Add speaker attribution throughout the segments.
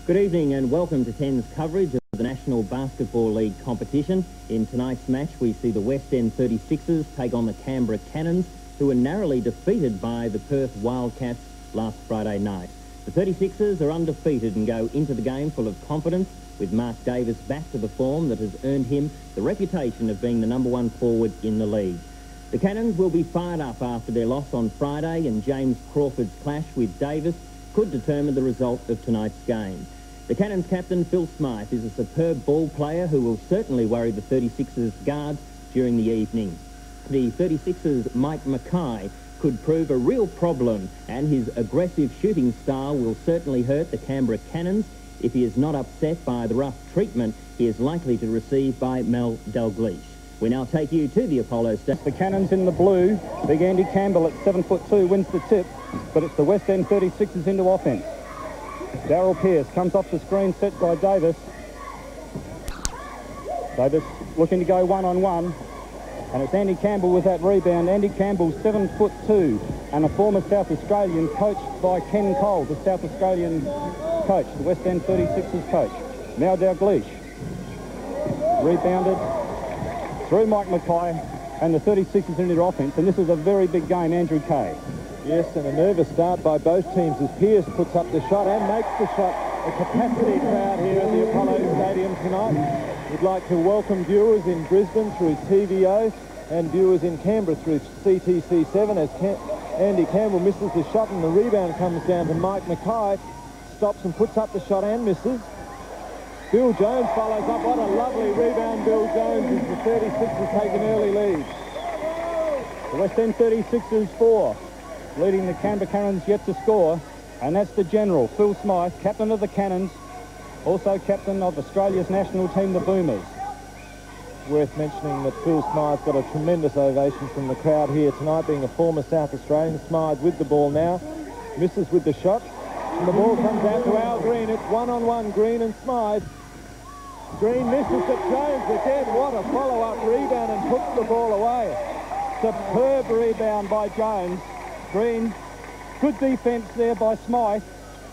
Speaker 1: Good evening and welcome to 10's coverage of the National Basketball League competition. In tonight's match, we see the West End 36ers take on the Canberra Cannons, who were narrowly defeated by the Perth Wildcats last Friday night. The 36ers are undefeated and go into the game full of confidence, with Mark Davis back to the form that has earned him the reputation of being the #1 forward in the league. The Cannons will be fired up after their loss on Friday, and James Crawford's clash with Davis could determine the result of tonight's game. The Cannons captain, Phil Smythe, is a superb ball player who will certainly worry the 36ers guards during the evening. The 36ers' Mike Mackay could prove a real problem, and his aggressive shooting style will certainly hurt the Canberra Cannons if he is not upset by the rough treatment he is likely to receive by Mel Dalgleish. We now take you to the Apollo Stadium.
Speaker 2: The Cannons in the blue. Big Andy Campbell at 7'2" wins the tip, but it's the West End 36ers into offence. Darryl Pearce comes off the screen, set by Davis. Davis looking to go one-on-one, and it's Andy Campbell with that rebound. Andy Campbell, 7'2", and a former South Australian, coached by Ken Cole, the South Australian coach, the West End 36ers coach. Now Dalgleish. Rebounded through Mike Mackay, and the 36ers into offence, and this is a very big game, Andrew Kay.
Speaker 3: Yes, and a nervous start by both teams as Pearce puts up the shot and makes the shot. A capacity crowd here at the Apollo Stadium tonight. We'd like to welcome viewers in Brisbane through TVO and viewers in Canberra through CTC7 as Andy Campbell misses the shot, and the rebound comes down to Mike Mackay. Stops and puts up the shot and misses. Bill Jones follows up. What a lovely rebound, Bill Jones, as the 36ers take an early lead.
Speaker 2: The West End 36ers 4. Leading the Canberra Cannons yet to score, and that's the general, Phil Smythe, captain of the Cannons, also captain of Australia's national team, the Boomers.
Speaker 3: Worth mentioning that Phil Smythe got a tremendous ovation from the crowd here tonight, being a former South Australian. Smythe with the ball now, misses with the shot, and the ball comes out to Al Green. It's one-on-one, Green and Smythe. Green misses at Jones again. What a follow-up rebound, and puts the ball away. Superb rebound by Jones. Green, good defence there by Smythe.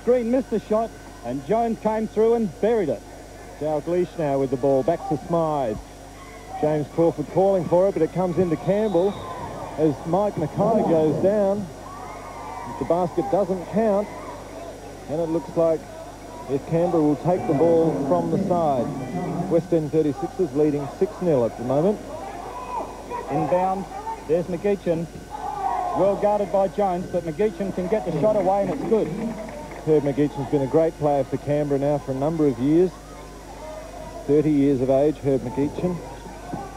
Speaker 3: Green missed the shot, and Jones came through and buried it. Dalgleish now with the ball, back to Smythe. James Crawford calling for it, but it comes into Campbell as Mike Mackay goes down. The basket doesn't count, and it looks like if Canberra will take the ball from the side. West End 36ers leading 6-0 at the moment.
Speaker 2: Inbound, there's McGeechan. Well guarded by Jones, but McGeechan can get the shot away, and it's good.
Speaker 3: Herb McGeechan's been a great player for Canberra now for a number of years. 30 years of age, Herb McGeechan.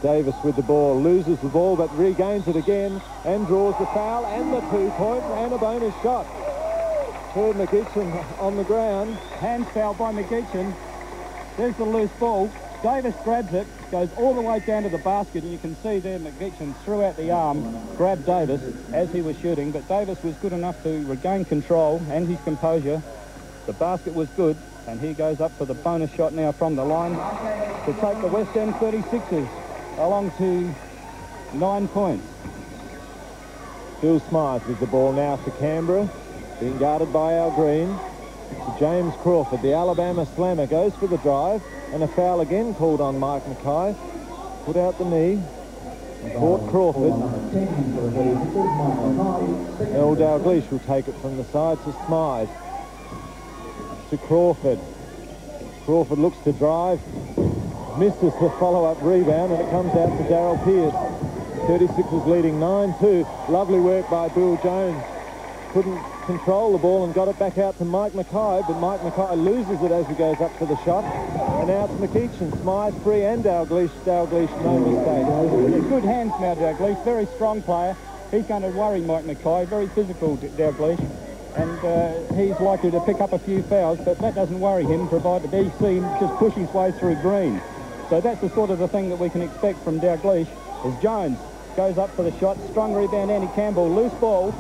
Speaker 3: Davis with the ball, loses the ball, but regains it again and draws the foul and the 2-point and a bonus shot. Herb McGeechan on the ground.
Speaker 2: Hand foul by McGeechan. There's the loose ball. Davis grabs it, goes all the way down to the basket, and you can see there McGeechan threw out the arm, grabbed Davis as he was shooting, but Davis was good enough to regain control and his composure. The basket was good, and he goes up for the bonus shot now from the line to take the West End 36ers along to 9 points.
Speaker 3: Phil Smythe with the ball now for Canberra, being guarded by Al Green. To James Crawford, the Alabama slammer, goes for the drive, and a foul again called on Mike Mackay. Put out the knee, and caught Crawford. Mel Dalgleish will take it from the side to Smythe. To Crawford. Crawford looks to drive, misses the follow-up rebound, and it comes out to Darryl Pearce. 36ers leading 9-2. Lovely work by Bill Jones. Couldn't control the ball and got it back out to Mike Mackay, but Mike Mackay loses it as he goes up for the shot. And now it's McGeechan, Smythe free, and Dalgleish. Dalgleish, no mistake.
Speaker 2: Good hands now, Dalgleish. Very strong player. He's going to worry Mike Mackay. Very physical, Dalgleish. And he's likely to pick up a few fouls, but that doesn't worry him, provided he seems just push his way through Green. So that's the sort of the thing that we can expect from Dalgleish. As Jones goes up for the shot. Strong rebound, Andy Campbell. Loose ball.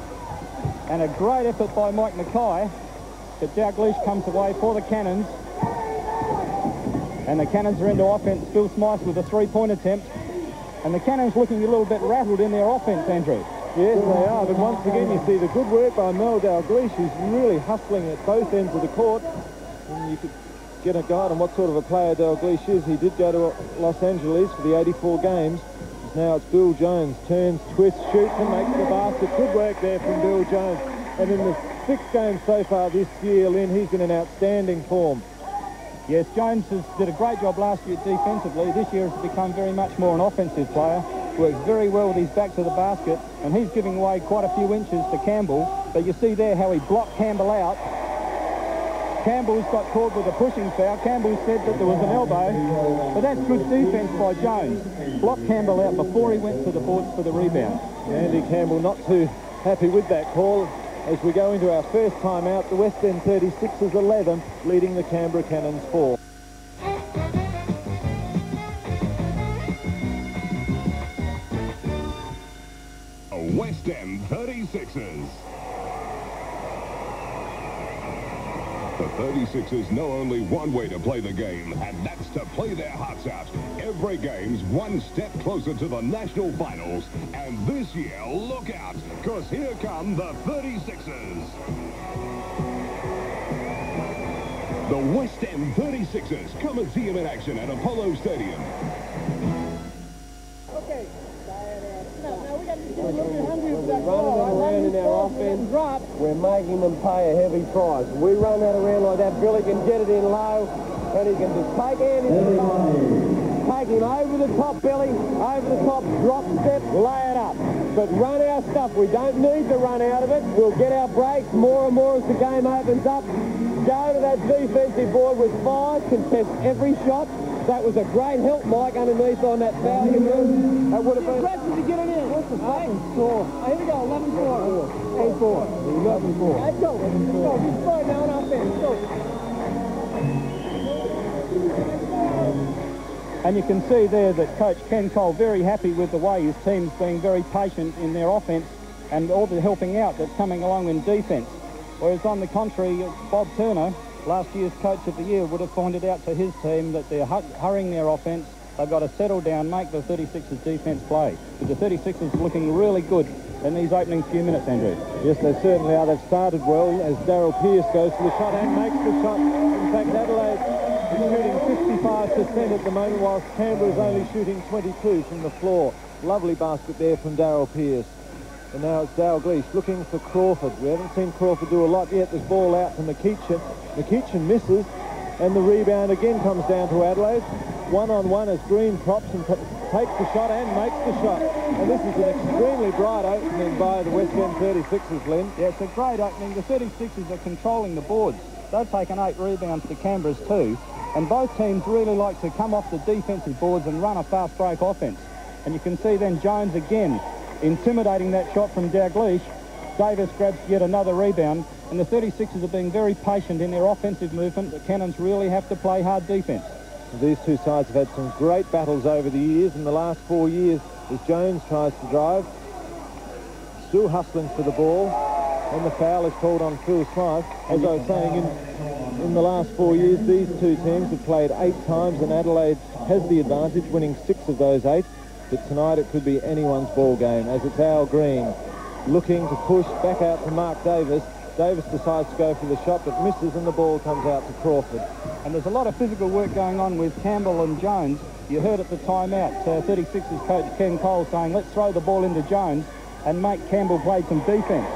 Speaker 2: And a great effort by Mike Mackay, but Dalgleish comes away for the Cannons. And the Cannons are into offence. Phil Smythe with a three-point attempt. And the Cannons looking a little bit rattled in their offence, Andrew.
Speaker 3: Yes, they are, but once again you see the good work by Mel Dalgleish, who's really hustling at both ends of the court. And you could get a guide on what sort of a player Dalglish is. He did go to Los Angeles for the 84 games. Now it's Bill Jones. Turns, twists, shoots and makes the basket. Good work there from Bill Jones. And in the 6 games so far this year, Lynn, he's been in outstanding form.
Speaker 2: Yes, Jones did a great job last year defensively. This year has become very much more an offensive player. Works very well with his back to the basket, and he's giving away quite a few inches to Campbell. But you see there how he blocked Campbell out. Campbell's got caught with a pushing foul. Campbell said that there was an elbow, but that's good defence by Jones. Blocked Campbell out before he went to the boards for the rebound.
Speaker 3: Andy Campbell not too happy with that call. As we go into our first timeout, the West End 36ers 11, leading the Canberra Cannons 4.
Speaker 4: West End 36ers. The 36ers know only one way to play the game, and that's to play their hearts out. Every game's one step closer to the national finals. And this year, look out, because here come the 36ers. The West End 36ers. Come and see them in action at Apollo Stadium.
Speaker 5: Okay.
Speaker 6: We're running them around in our offense. We're making them pay a heavy price. We run that around like that, Billy can get it in low, and he can just take Andy. Take him over the top, Billy, over the top, drop step, lay it up. But run our stuff. We don't need to run out of it. We'll get our breaks more and more as the game opens up. Go to that defensive board with 5, contest every shot. That was a great help, Mike, underneath on that foul. That would have been...
Speaker 5: Aggressive to get it in.
Speaker 6: What's the fucking score?
Speaker 5: Here we go, 11-4.
Speaker 6: 8-4. 11-4.
Speaker 5: Let's go. Let's go. Just throw it down on offense. Go.
Speaker 2: And you can see there that Coach Ken Cole very happy with the way his team's being very patient in their offense and all the helping out that's coming along in defence. Whereas on the contrary, Bob Turner, last year's Coach of the Year, would have pointed out to his team that they're hurrying their offence. They've got to settle down, make the 36ers defence play. But the 36ers looking really good in these opening few minutes, Andrew.
Speaker 3: Yes, they certainly are. They've started well as Darryl Pearce goes for the shot and makes the shot. In fact, Adelaide is shooting 55% at the moment, whilst Canberra is only shooting 22 from the floor. Lovely basket there from Darryl Pearce. And now it's Dalglish looking for Crawford. We haven't seen Crawford do a lot yet. This ball out to McEachin. McEachin misses, and the rebound again comes down to Adelaide. One-on-one as Green props and takes the shot and makes the shot. And this is an extremely bright opening by the West End 36ers, Lynn.
Speaker 2: Yeah, it's a great opening. The 36ers are controlling the boards. They've taken 8 rebounds to Canberra's 2, and both teams really like to come off the defensive boards and run a fast break offense. And you can see then Jones again intimidating that shot from Dalglish. Davis grabs yet another rebound, and the 36ers are being very patient in their offensive movement. The Cannons really have to play hard defence.
Speaker 3: These two sides have had some great battles over the years. In the last 4 years, as Jones tries to drive, still hustling for the ball, and the foul is called on Phil Smythe. As I was saying, in the last 4 years, these two teams have played 8 times, and Adelaide has the advantage, winning 6 of those 8. But tonight it could be anyone's ball game, as it's Al Green looking to push back out to Mark Davis. Davis decides to go for the shot, but misses, and the ball comes out to Crawford.
Speaker 2: And there's a lot of physical work going on with Campbell and Jones. You heard at the timeout, 36ers coach Ken Cole saying, let's throw the ball into Jones and make Campbell play some defence.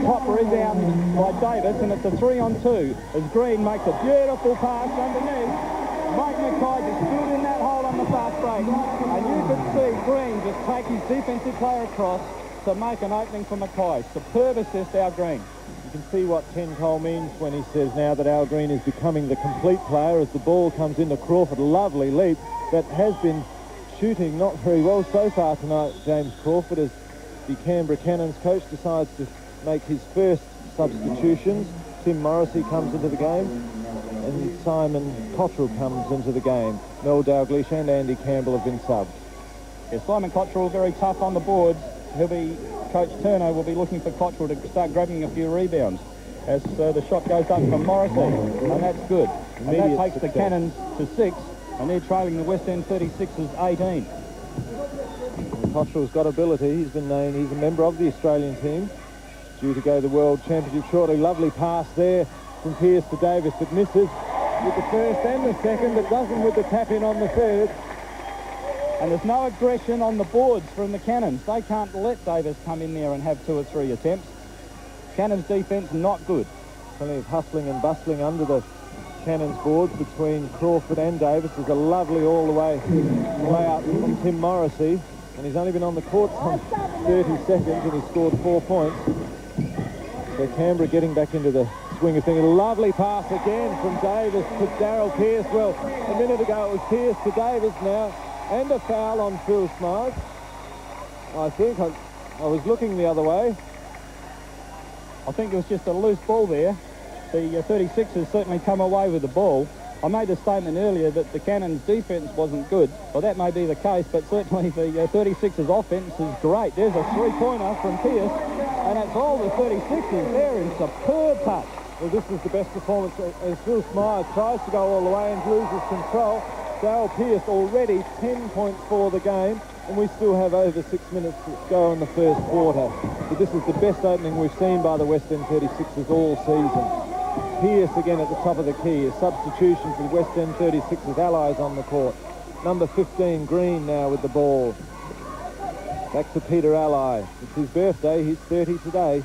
Speaker 2: Top rebound by Davis, and it's a 3-on-2 as Green makes a beautiful pass underneath. Mike Mackay just stood in that hole on the fast break, and you could see Green just take his defensive player across to make an opening for Mackay. Superb assist, Al Green.
Speaker 3: You can see what Ken Cole means when he says now that Al Green is becoming the complete player as the ball comes into Crawford. A lovely leap that has been shooting not very well so far tonight, James Crawford, as the Canberra Cannons coach decides to make his first substitutions. Tim Morrissey comes into the game, and Simon Cottrell comes into the game. Mel Dalglish and Andy Campbell have been subbed.
Speaker 2: Yeah, Simon Cottrell very tough on the boards. Coach Turner will be looking for Cottrell to start grabbing a few rebounds as the shot goes up from Morrissey, and that's good. And that takes the Cannons to 6, and they're trailing the West End 36ers 18.
Speaker 3: Cottrell's got ability. He's been named, he's a member of the Australian team, due to go to the World Championship shortly. Lovely pass there from Pearce to Davis, but misses. with the first and the second, but doesn't with the tap-in on the third.
Speaker 2: And there's no aggression on the boards from the Cannons. They can't let Davis come in there and have 2 or 3 attempts. Cannons defence not good.
Speaker 3: Plenty of hustling and bustling under the Cannons boards between Crawford and Davis. There's a lovely all-the-way layout from Tim Morrissey, and he's only been on the court some 30 seconds and he scored 4 points. So Canberra getting back into the swing of things. A lovely pass again from Davis to Darryl Pearce. Well, a minute ago it was Pearce to Davis now, and a foul on Phil Smythe. I think I was looking the other way.
Speaker 2: I think it was just a loose ball there. The 36ers certainly come away with the ball. I made a statement earlier that the Cannons' defence wasn't good. Well, that may be the case, but certainly the 36ers' offence is great. There's a 3-pointer from Pearce, and it's all the 36ers there in superb touch.
Speaker 3: Well, this is the best performance as Phil Smythe tries to go all the way and loses control. Darryl Pearce already 10 points for the game, and we still have over 6 minutes to go in the first quarter. But this is the best opening we've seen by the West End 36ers all season. Pearce again at the top of the key. A substitution for the West End 36ers allies on the court. Number 15, Green, now with the ball. Back to Peter Ally. It's his birthday. He's 30 today.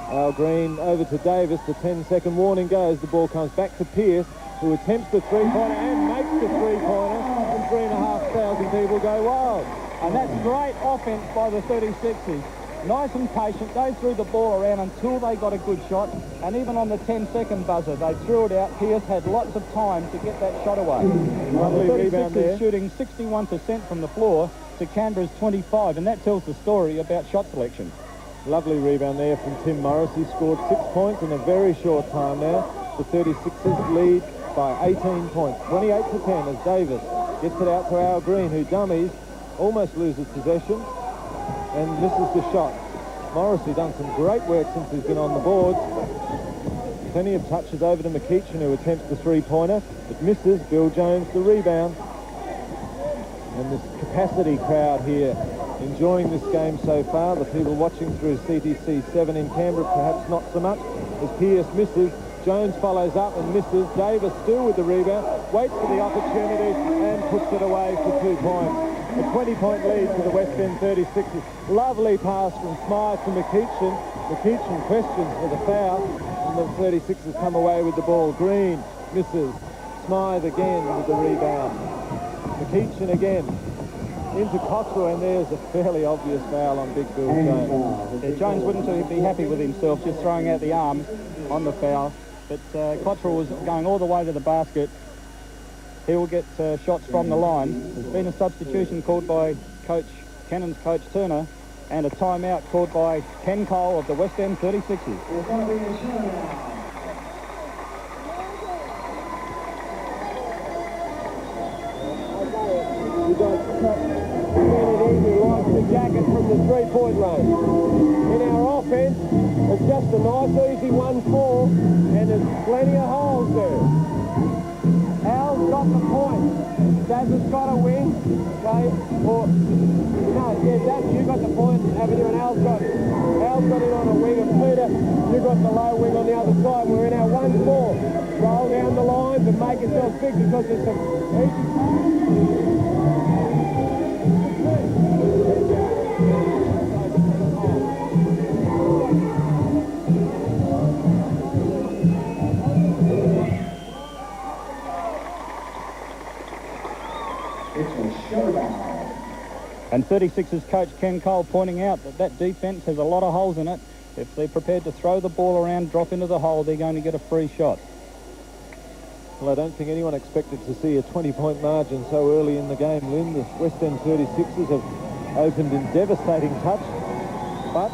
Speaker 3: Al Green over to Davis. The 10-second warning goes. The ball comes back to Pearce, who attempts the 3-pointer and makes the 3-pointer. And 3,500 people go wild.
Speaker 2: And that's great offence by the 36ers. Nice and patient. They threw the ball around until they got a good shot. And even on the 10-second buzzer, they threw it out. Pearce had lots of time to get that shot away.
Speaker 3: Lovely
Speaker 2: The
Speaker 3: rebound
Speaker 2: 36ers
Speaker 3: there.
Speaker 2: shooting 61% from the floor to Canberra's 25, and that tells the story about shot selection.
Speaker 3: Lovely rebound there from Tim Morrissey. Scored 6 points in a very short time now. The 36ers lead by 18 points. 28 to 10 as Davis gets it out to Al Green, who dummies, almost loses possession, and misses the shot. Morrissey done some great work since he's been on the boards. Plenty of touches over to McEachin, who attempts the 3-pointer, but misses. Bill Jones the rebound. And this capacity crowd here enjoying this game so far. The people watching through CTC 7 in Canberra perhaps not so much, as Pearce misses. Jones follows up and misses. Davis still with the rebound, waits for the opportunity and puts it away for 2 points. A 20-point lead for the West End 36ers. Lovely pass from Smythe to McEachin. McEachin questions for the foul, and the 36ers come away with the ball. Green misses. Smythe again with the rebound. McEachin again into Cockrell, and there's a fairly obvious foul on Big Bill Jones.
Speaker 2: Yeah, Jones wouldn't be happy with himself just throwing out the arms on the foul, but Cottrell was going all the way to the basket. He will get shots from the line. There's been a substitution called by Cannons coach Turner, and a timeout called by Ken Cole of the West End 36ers.
Speaker 6: You got Kennedy, who likes the jacket from the 3-point range. In our offence, it's just a nice, easy 1-4, and there's plenty of holes there. Al's got the point. Daz has got a wing, okay? Or, no, yeah, Daz, you got the point, haven't you? And Al's got it on a wing, and Peter, you got the low wing on the other side. We're in our 1-4. Roll down the lines and make yourself big, because there's some easy...
Speaker 2: And 36ers coach Ken Cole pointing out that defence has a lot of holes in it. If they're prepared to throw the ball around, drop into the hole, they're going to get a free shot.
Speaker 3: Well, I don't think anyone expected to see a 20-point margin so early in the game, Lynn. The West End 36ers have opened in devastating touch. But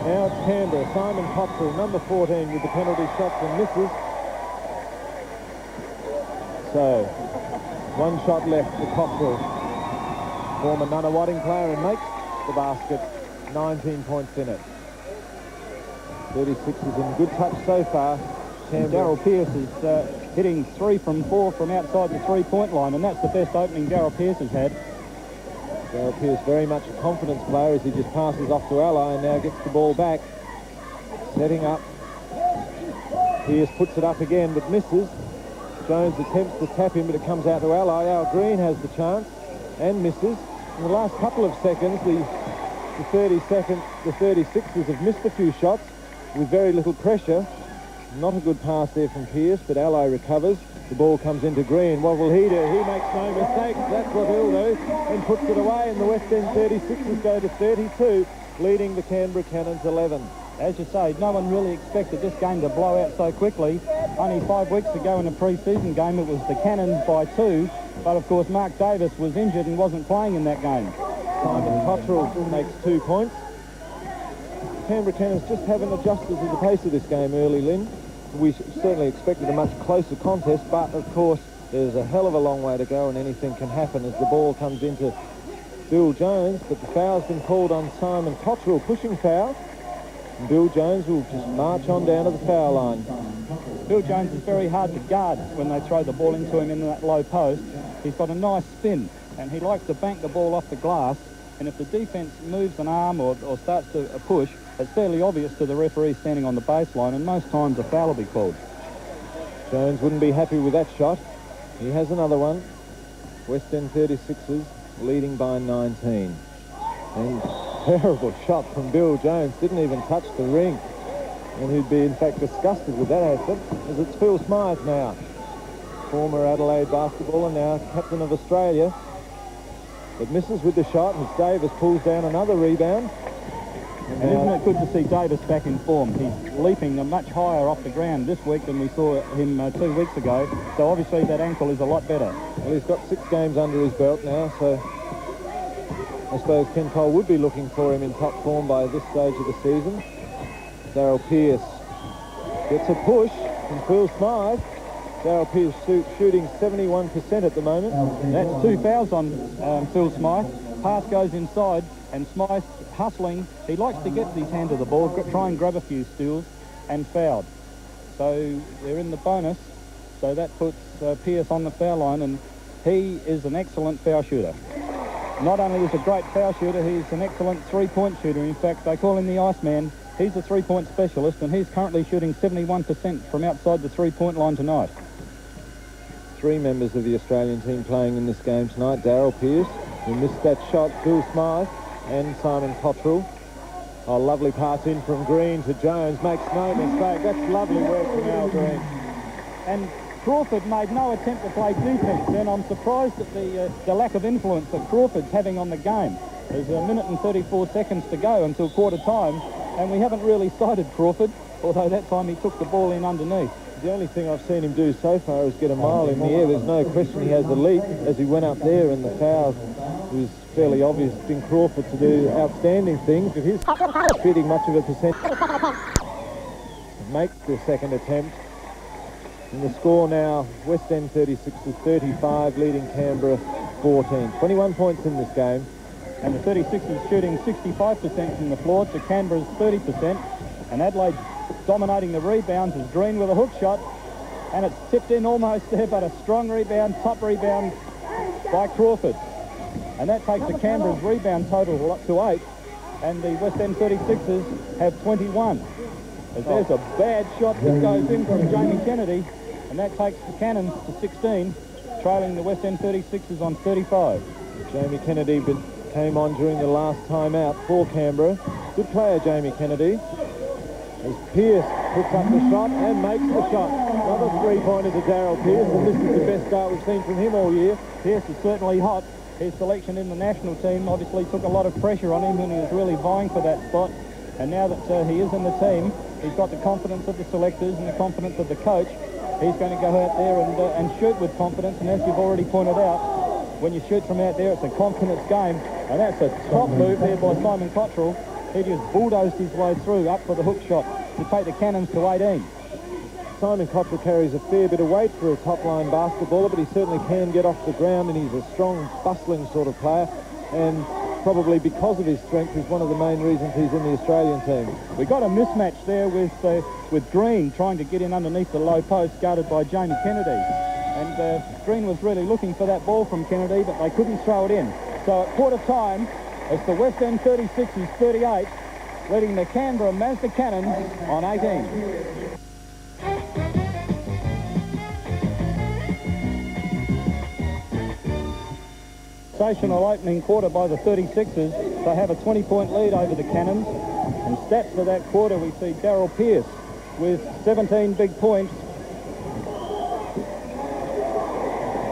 Speaker 3: now it's Canberra. Simon Cottrell, number 14, with the penalty shots and misses. So, one shot left for Cottrell. Former Nunawading player, and makes the basket. 19 points in it. 36ers in good touch so far.
Speaker 2: Darryl Pearce is hitting 3 from 4 from outside the 3-point line, and that's the best opening Darryl Pearce has had.
Speaker 3: Darryl Pearce very much a confidence player as he just passes off to Ally and now gets the ball back. Setting up. Pearce puts it up again but misses. Jones attempts to tap him, but it comes out to Ally. Al Green has the chance and misses. In the last couple of seconds, the 36ers have missed a few shots with very little pressure. Not a good pass there from Pearce, but Ally recovers. The ball comes into Green. What will he do? He makes no mistakes. That's what he'll do, and puts it away. And the West End 36ers go to 32, leading the Canberra Cannons 11.
Speaker 2: As you say, no one really expected this game to blow out so quickly. Only 5 weeks ago in a pre-season game, it was the Cannons by 2. But, of course, Mark Davis was injured and wasn't playing in that game.
Speaker 3: Simon Cottrell makes 2 points. Canberra Cannons just haven't adjusted to the pace of this game early, Lynn. We certainly expected a much closer contest, but, of course, there's a hell of a long way to go and anything can happen as the ball comes into Bill Jones. But the foul's been called on Simon Cottrell, pushing foul. And Bill Jones will just march on down to the foul line.
Speaker 2: Bill Jones is very hard to guard when they throw the ball into him in that low post. He's got a nice spin, and he likes to bank the ball off the glass. And if the defence moves an arm or starts to push, it's fairly obvious to the referee standing on the baseline, and most times a foul will be called.
Speaker 3: Jones wouldn't be happy with that shot. He has another one. West End 36ers leading by 19. And terrible shot from Bill Jones. Didn't even touch the ring. And he'd be, in fact, disgusted with that effort, as it's Phil Smythe now. Former Adelaide basketballer, now captain of Australia. But misses with the shot, as Davis pulls down another rebound.
Speaker 2: And isn't it good to see Davis back in form? He's leaping much higher off the ground this week than we saw him 2 weeks ago. So obviously that ankle is a lot better.
Speaker 3: Well, he's got 6 games under his belt now, so I suppose Ken Cole would be looking for him in top form by this stage of the season. Darryl Pearce gets a push from Phil Smythe. Darryl Pearce shooting 71% at the moment.
Speaker 2: That's 2 fouls on Phil Smythe. Pass goes inside, and Smythe hustling. He likes to get his hand to the ball, try and grab a few steals, and fouled. So they're in the bonus. So that puts Pearce on the foul line, and he is an excellent foul shooter. Not only is he a great foul shooter, he's an excellent three-point shooter. In fact, they call him the Iceman. He's a three-point specialist, and he's currently shooting 71% from outside the three-point line tonight.
Speaker 3: 3 members of the Australian team playing in this game tonight. Darryl Pearce, who missed that shot, Phil Smythe, and Simon Cottrell. A lovely pass in from Green to Jones. Makes no mistake. That's lovely work from Al Green.
Speaker 2: And Crawford made no attempt to play defence then. I'm surprised at the lack of influence that Crawford's having on the game. There's 1 minute and 34 seconds to go until quarter time, and we haven't really sighted Crawford, although that time he took the ball in underneath.
Speaker 3: The only thing I've seen him do so far is get a mile in the air. There's no question he has a leap as he went up there, and the foul was fairly obvious. It's been Crawford to do outstanding things, but he's shooting much of a percentage. Make the second attempt. And the score now, West End 36ers 35, leading Canberra 14. 21 points in this game.
Speaker 2: And the 36ers shooting 65% from the floor to Canberra's 30%. And Adelaide dominating the rebounds is Green with a hook shot. And it's tipped in almost there, but a strong rebound, top rebound by Crawford. And that takes the Canberra's rebound total up to 8. And the West End 36ers have 21. As there's a bad shot that goes in from Jamie Kennedy. And that takes the Cannons to 16, trailing the West End 36ers on 35.
Speaker 3: Jamie Kennedy came on during the last time out for Canberra. Good player, Jamie Kennedy. As Pearce puts up the shot and makes the shot. Another three-pointer to Darryl Pearce, and this is the best start we've seen from him all year.
Speaker 2: Pearce is certainly hot. His selection in the national team obviously took a lot of pressure on him when he was really vying for that spot. And now that he is in the team, he's got the confidence of the selectors and the confidence of the coach. He's going to go out there and shoot with confidence. And as you've already pointed out, when you shoot from out there, it's a confidence game. And that's a top move there by Simon Cottrell. He just bulldozed his way through up for the hook shot to take the Cannons to 18.
Speaker 3: Simon Cottrell carries a fair bit of weight for a top-line basketballer, but he certainly can get off the ground, and he's a strong, bustling sort of player. And probably because of his strength is one of the main reasons he's in the Australian team.
Speaker 2: We got a mismatch there with Green trying to get in underneath the low post, guarded by Jamie Kennedy. And Green was really looking for that ball from Kennedy, but they couldn't throw it in. So at quarter time, it's the West End 36ers 38, leading the Canberra Mazda Cannons on 18. Sensational opening quarter by the 36ers. They have a 20-point lead over the Cannons. And stats for that quarter, we see Darryl Pearce with 17 big points.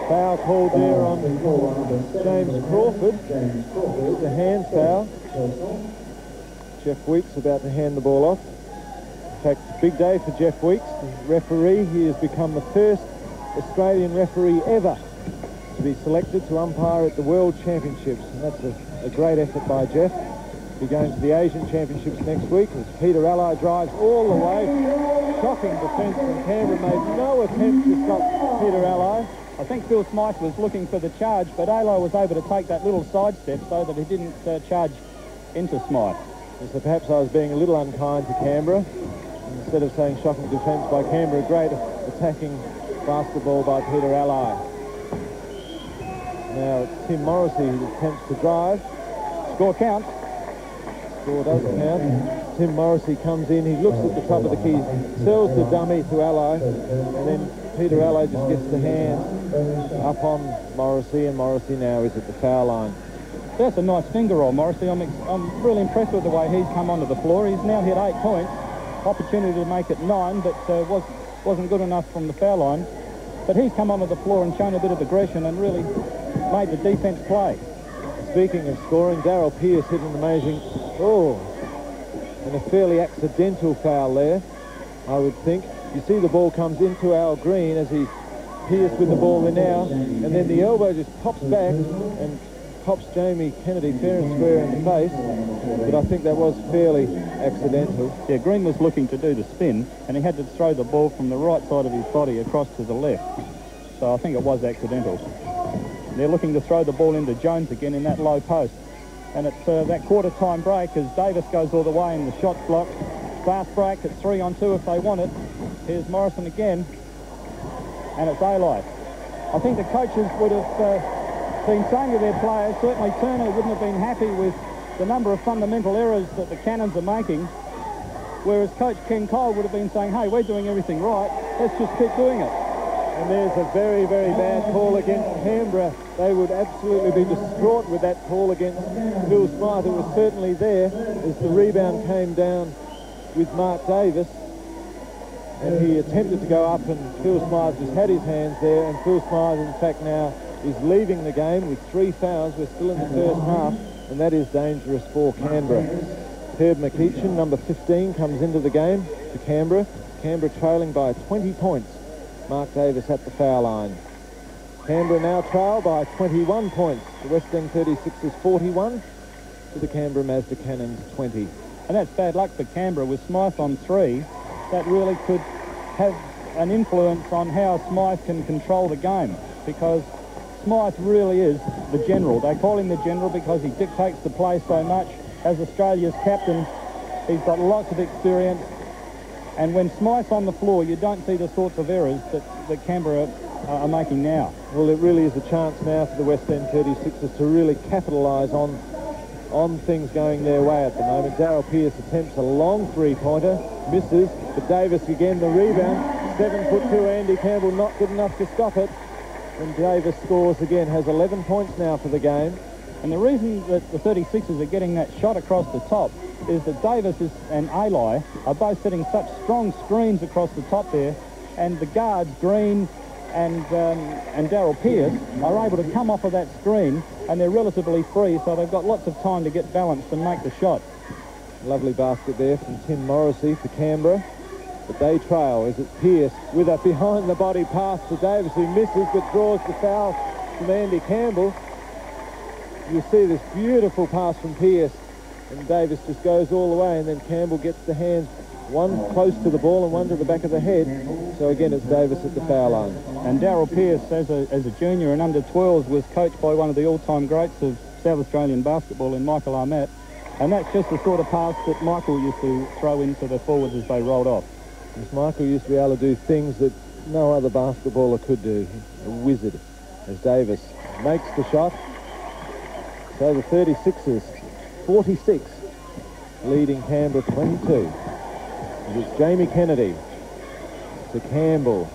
Speaker 3: Foul called there on James Crawford. It's a hand foul. Jeff Weeks about to hand the ball off. In fact, big day for Jeff Weeks, the referee. He has become the first Australian referee ever to be selected to umpire at the World Championships. And that's a great effort by Jeff. We're going to the Asian Championships next week as Peter Allied drives all the way. Shocking defence from Canberra, made no attempt to stop Peter Allied.
Speaker 2: I think Phil Smythe was looking for the charge, but Alo was able to take that little sidestep so that he didn't charge into Smythe.
Speaker 3: So perhaps I was being a little unkind to Canberra. Instead of saying shocking defence by Canberra, great attacking basketball by Peter Allied. Now it's Tim Morrissey who attempts to drive.
Speaker 2: Score count.
Speaker 3: Score doesn't count. Tim Morrissey comes in, he looks at the top of the key, sells the dummy to Allied, and then Peter Allied just gets the hand up on Morrissey, and Morrissey now is at the foul line.
Speaker 2: That's a nice finger roll, Morrissey. I'm really impressed with the way he's come onto the floor. He's now hit 8 points. Opportunity to make it 9, but wasn't good enough from the foul line. But he's come onto the floor and shown a bit of aggression and really made the defence play.
Speaker 3: Speaking of scoring, Darryl Pearce hit an amazing, and a fairly accidental foul there, I would think. You see the ball comes into Al Green as he Pearce with the ball in now, and then the elbow just pops back and pops Jamie Kennedy fair and square in the face, but I think that was fairly accidental.
Speaker 2: Yeah, Green was looking to do the spin, and he had to throw the ball from the right side of his body across to the left. So I think it was accidental. They're looking to throw the ball into Jones again in that low post. And it's that quarter-time break as Davis goes all the way in the shots block. Fast break at 3-on-2 if they want it. Here's Morrison again, and it's Allied. I think the coaches would have been saying to their players, certainly Turner wouldn't have been happy with the number of fundamental errors that the Cannons are making, whereas Coach Ken Cole would have been saying, hey, we're doing everything right, let's just keep doing it.
Speaker 3: And there's a very, very bad call against Canberra. They would absolutely be distraught with that call against Phil Smythe. It was certainly there as the rebound came down with Mark Davis. And he attempted to go up, and Phil Smythe just had his hands there. And Phil Smythe, in fact, now is leaving the game with 3 fouls. We're still in the first half, and that is dangerous for Canberra. Herb McEachin, number 15, comes into the game for Canberra. Canberra trailing by 20 points. Mark Davis at the foul line. Canberra now trail by 21 points. The West End 36ers 41 to the Canberra Mazda Cannons 20.
Speaker 2: And that's bad luck for Canberra with Smythe on 3. That really could have an influence on how Smythe can control the game, because Smythe really is the general. They call him the general because he dictates the play so much. As Australia's captain, he's got lots of experience. And when Smythe's on the floor, you don't see the sorts of errors that Canberra are making now.
Speaker 3: Well, it really is a chance now for the West End 36ers to really capitalise on things going their way at the moment. Darryl Pearce attempts a long three-pointer, misses, but Davis again the rebound. 7'2" Andy Campbell not good enough to stop it. And Davis scores again, has 11 points now for the game.
Speaker 2: And the reason that the 36ers are getting that shot across the top is that Davis and Alai are both setting such strong screens across the top there, and the guards, Green and Darryl Pearce, are able to come off of that screen, and they're relatively free, so they've got lots of time to get balanced and make the shot.
Speaker 3: Lovely basket there from Tim Morrissey for Canberra, but they trail as it's Pearce with a behind-the-body pass to Davis, who misses but draws the foul from Andy Campbell. You see this beautiful pass from Pearce, and Davis just goes all the way, and then Campbell gets the hands, one close to the ball and one to the back of the head. So again, it's Davis at the foul line.
Speaker 2: And Darryl Pearce, as a junior in under 12s, was coached by one of the all-time greats of South Australian basketball in Michael Armatt. And that's just the sort of pass that Michael used to throw into the forwards as they rolled off.
Speaker 3: Because Michael used to be able to do things that no other basketballer could do. A wizard, as Davis makes the shot. So the 36ers, 46, leading Canberra 22. And it's Jamie Kennedy to Campbell.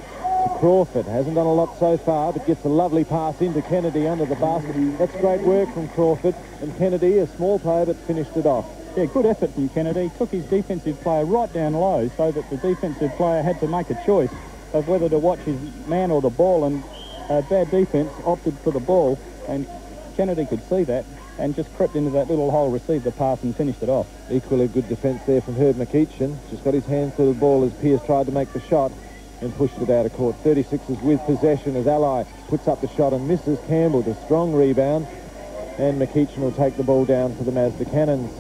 Speaker 3: to Crawford. Hasn't done a lot so far, but gets a lovely pass into Kennedy under the basket. That's great work from Crawford. And Kennedy, a small player, but finished it off.
Speaker 2: Yeah, good effort from Kennedy. Took his defensive player right down low so that the defensive player had to make a choice of whether to watch his man or the ball, and bad defence opted for the ball, and Kennedy could see that and just crept into that little hole, received the pass and finished it off.
Speaker 3: Equally good defence there from Herb McEachin. Just got his hands to the ball as Pearce tried to make the shot and pushed it out of court. 36ers with possession as Ally puts up the shot and misses. Campbell, the strong rebound, and McEachin will take the ball down for the Mazda Cannons.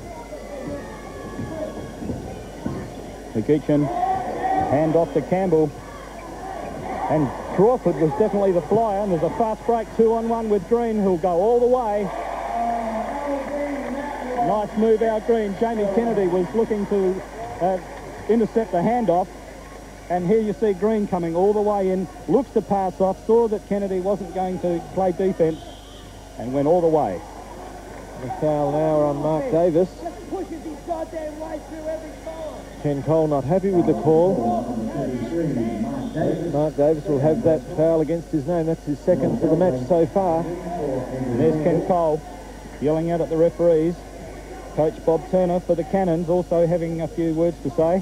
Speaker 2: McEachin, hand off to Campbell. And Crawford was definitely the flyer, and there's a fast break 2-on-1 with Green, who'll go all the way. Nice move out Green. Jamie Kennedy was looking to intercept the handoff, and here you see Green coming all the way in, looks to pass off, saw that Kennedy wasn't going to play defence, and went all the way.
Speaker 3: The foul now on Mark Davis. Ken Cole not happy with the call. Mark Davis will have that foul against his name. That's his second for the match so far.
Speaker 2: There's Ken Cole yelling out at the referees. Coach Bob Turner for the Cannons also having a few words to say.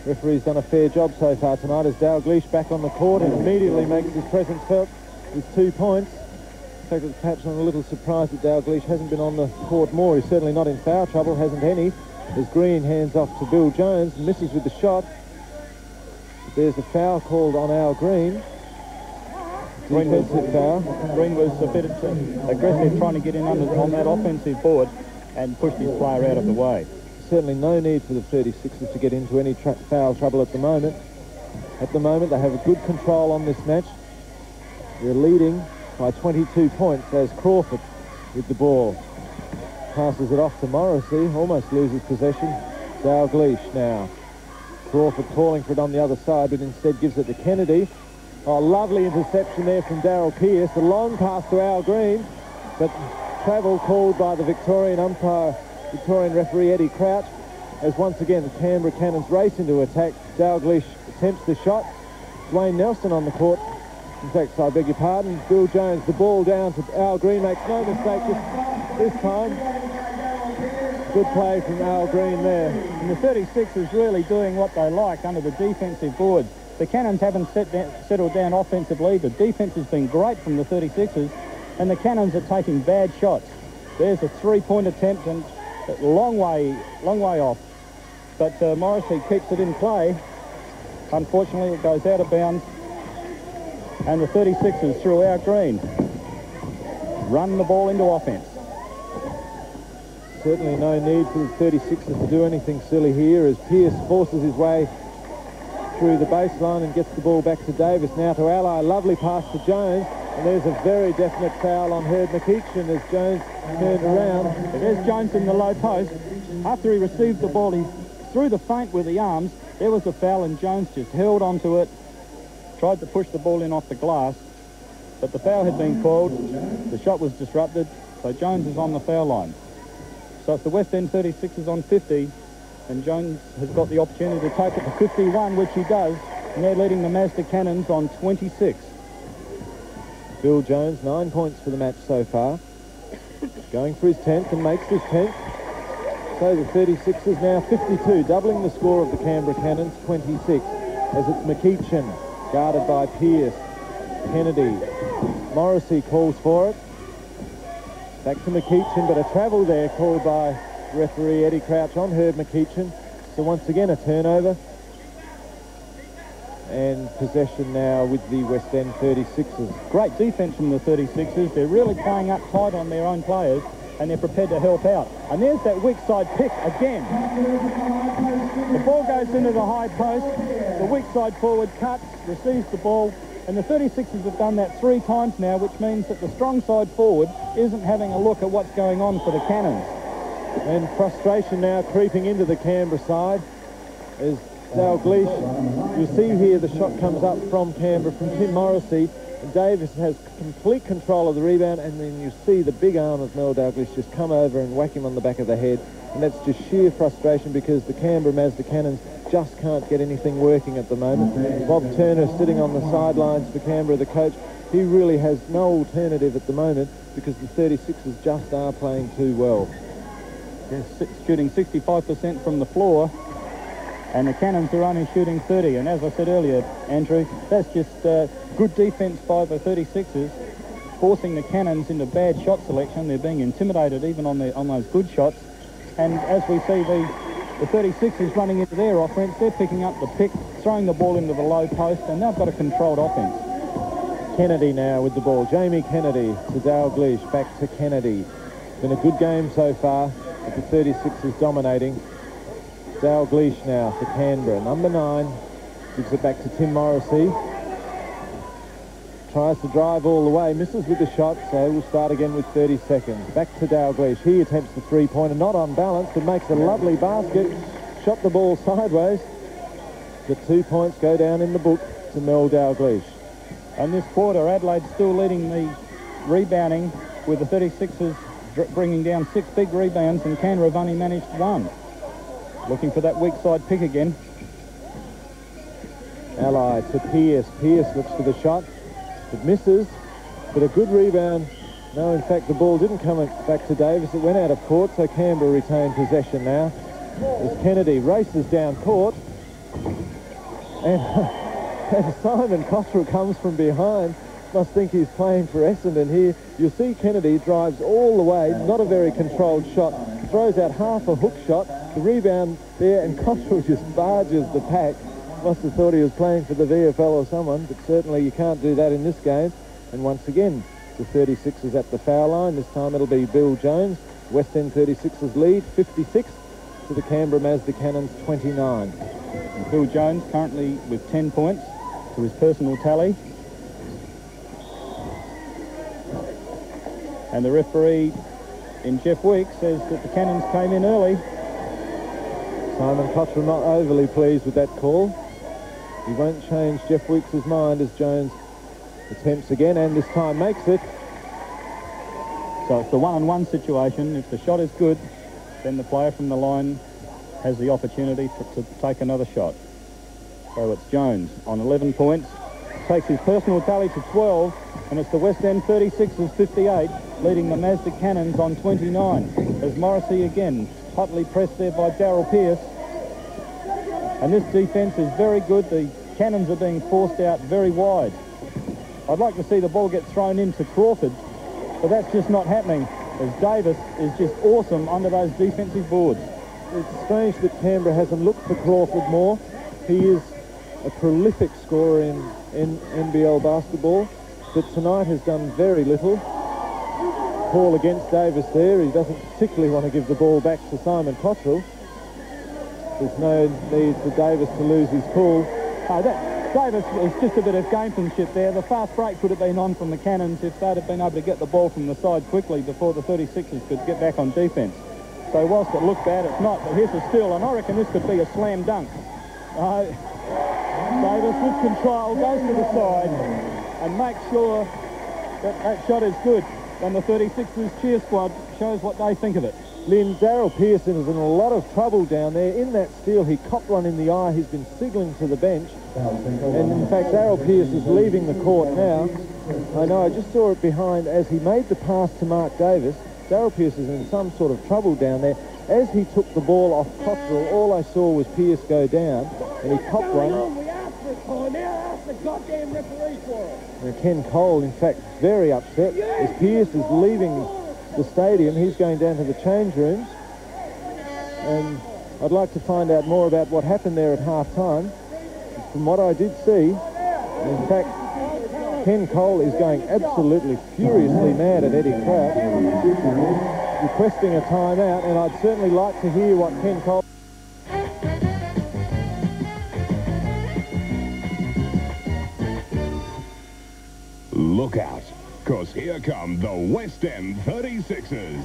Speaker 3: Referee's done a fair job so far tonight as Dalglish back on the court and immediately makes his presence felt with 2 points. In fact, it's perhaps I'm a little surprised that Dalglish hasn't been on the court more. He's certainly not in foul trouble, hasn't any. As Green hands off to Bill Jones, misses with the shot. There's a foul called on Al Green. Defensive foul.
Speaker 2: Green was a bit aggressive trying to get in on that offensive board and pushed his player out of the way.
Speaker 3: Certainly no need for the 36ers to get into any foul trouble at the moment. At the moment, they have a good control on this match. They're leading by 22 points as Crawford with the ball. Passes it off to Morrissey, almost loses possession. Dalglish now. Crawford calling for it on the other side, but instead gives it to Kennedy. Oh, lovely interception there from Darryl Pearce. A long pass to Al Green, but travel called by the Victorian referee Eddie Crouch, as once again the Canberra Cannons race into attack. Dalglish attempts the shot. Dwayne Nelson on the court. In fact, I beg your pardon, Bill Jones, the ball down to Al Green, makes no mistake this time. Good play from Al Green there.
Speaker 2: And the 36ers really doing what they like under the defensive boards. The Cannons haven't settled down offensively. The defense has been great from the 36ers, and the Cannons are taking bad shots. There's a three-point attempt and a long way off. But Morrissey keeps it in play. Unfortunately, it goes out of bounds. And the 36ers through Al Green run the ball into offense.
Speaker 3: Certainly no need for the 36ers to do anything silly here as Pearce forces his way through the baseline and gets the ball back to Davis. Now to Ally, lovely pass to Jones, and there's a very definite foul on Herb McEachin as Jones turned around.
Speaker 2: There's Jones in the low post. After he received the ball, he threw the feint with the arms. There was a foul and Jones just held onto it, tried to push the ball in off the glass, but the foul had been called. The shot was disrupted, so Jones is on the foul line. So it's the West End 36ers on 50, and Jones has got the opportunity to take it to 51, which he does, and they're leading the Mazda Cannons on 26.
Speaker 3: Bill Jones, 9 points for the match so far. Going for his 10th and makes his 10th. So the 36ers now 52, doubling the score of the Canberra Cannons, 26, as it's McEachin, guarded by Pearce. Kennedy. Morrissey calls for it. Back to McEachin, but a travel there called by referee Eddie Crouch on Herb McEachin. So once again a turnover. And possession now with the West End 36ers.
Speaker 2: Great defence from the 36ers. They're really playing up tight on their own players, and they're prepared to help out. And there's that weak side pick again. The ball goes into the high post. The weak side forward cuts, receives the ball, and the 36ers have done that 3 times now, which means that the strong side forward isn't having a look at what's going on for the Cannons.
Speaker 3: And frustration now creeping into the Canberra side as Dalglish. You'll see here the shot comes up from Canberra, from Tim Morrissey. And Davis has complete control of the rebound, and then you see the big arm of Mel Dalglish just come over and whack him on the back of the head. And that's just sheer frustration because the Canberra Mazda Cannons just can't get anything working at the moment. Bob Turner sitting on the sidelines for Canberra, the coach. He really has no alternative at the moment because the 36ers just are playing too well.
Speaker 2: They're shooting 65% from the floor, and the Cannons are only shooting 30. And as I said earlier, Andrew, that's just good defence by the 36ers, forcing the Cannons into bad shot selection. They're being intimidated even on those good shots. And as we see the 36ers running into their offense, they're picking up the pick, throwing the ball into the low post, and they've got a controlled offense.
Speaker 3: Kennedy now with the ball. Jamie Kennedy to Dalglish, back to Kennedy. Been a good game so far, with the 36ers dominating. Dalglish now for Canberra. Number 9 gives it back to Tim Morrissey. Tries to drive all the way, misses with the shot, so we'll start again with 30 seconds. Back to Dalglish. He attempts the three-pointer, not on balance, but makes a lovely basket. Shot the ball sideways. The 2 points go down in the book to Mel Dalglish.
Speaker 2: And this quarter, Adelaide still leading the rebounding, with the 36ers bringing down 6 big rebounds, and Canberra have only managed 1. Looking for that weak side pick again.
Speaker 3: Allied to Pearce. Pearce looks for the shot. It misses, but a good rebound. No, in fact, the ball didn't come back to Davis. It went out of court, so Canberra retained possession now. As Kennedy races down court, and Simon Cottrell comes from behind. Must think he's playing for Essendon here. You'll see Kennedy drives all the way, not a very controlled shot, throws out half a hook shot, the rebound there, and Cottrell just barges the pack. Must have thought he was playing for the VFL or someone, but certainly you can't do that in this game. And once again, the 36ers at the foul line. This time it'll be Bill Jones. West End 36ers lead 56 to the Canberra Mazda Cannons 29.
Speaker 2: And Bill Jones currently with 10 points to his personal tally. And the referee in Jeff Weeks says that the Cannons came in early.
Speaker 3: Simon Cottrell not overly pleased with that call. He won't change Jeff Weeks' mind as Jones attempts again, and this time makes it.
Speaker 2: So it's the 1-on-1 situation. If the shot is good, then the player from the line has the opportunity to take another shot. So it's Jones on 11 points, takes his personal tally to 12, and it's the West End 36ers 58, leading the Mazda Cannons on 29. As Morrissey again, hotly pressed there by Darryl Pearce. And this defence is very good. The Cannons are being forced out very wide. I'd like to see the ball get thrown into Crawford, but that's just not happening, as Davis is just awesome under those defensive boards.
Speaker 3: It's strange that Canberra hasn't looked for Crawford more. He is a prolific scorer in NBL basketball, but tonight has done very little. Call against Davis there. He doesn't particularly want to give the ball back to Simon Cottrell. There's no need for Davis to lose his cool.
Speaker 2: Davis is just a bit of gamesmanship there. The fast break could have been on from the Cannons if they'd have been able to get the ball from the side quickly before the 36ers could get back on defence. So whilst it looked bad, it's not. But here's a steal, and I reckon this could be a slam dunk. Davis with control goes to the side and makes sure that that shot is good. And the 36ers cheer squad shows what they think of it.
Speaker 3: Lynn, Darryl Pearson is in a lot of trouble down there. In that steal, he copped one in the eye. He's been signalling to the bench. And in fact, Darryl Pearce is leaving the court now. I know, I just saw it behind as he made the pass to Mark Davis. Darryl Pearce is in some sort of trouble down there. As he took the ball off Cottrell, all I saw was Pearce go down, and he copped one.
Speaker 5: We asked for it, Colin. Now ask the goddamn referee for it.
Speaker 3: And Ken Cole, in fact, very upset. As Pearce is leaving the stadium, he's going down to the change rooms. And I'd like to find out more about what happened there at half-time. From what I did see, in fact, Ken Cole is going absolutely furiously mad at Eddie Crouch, requesting a timeout, and I'd certainly like to hear what Ken Cole...
Speaker 4: Look out, because here come the West End 36ers.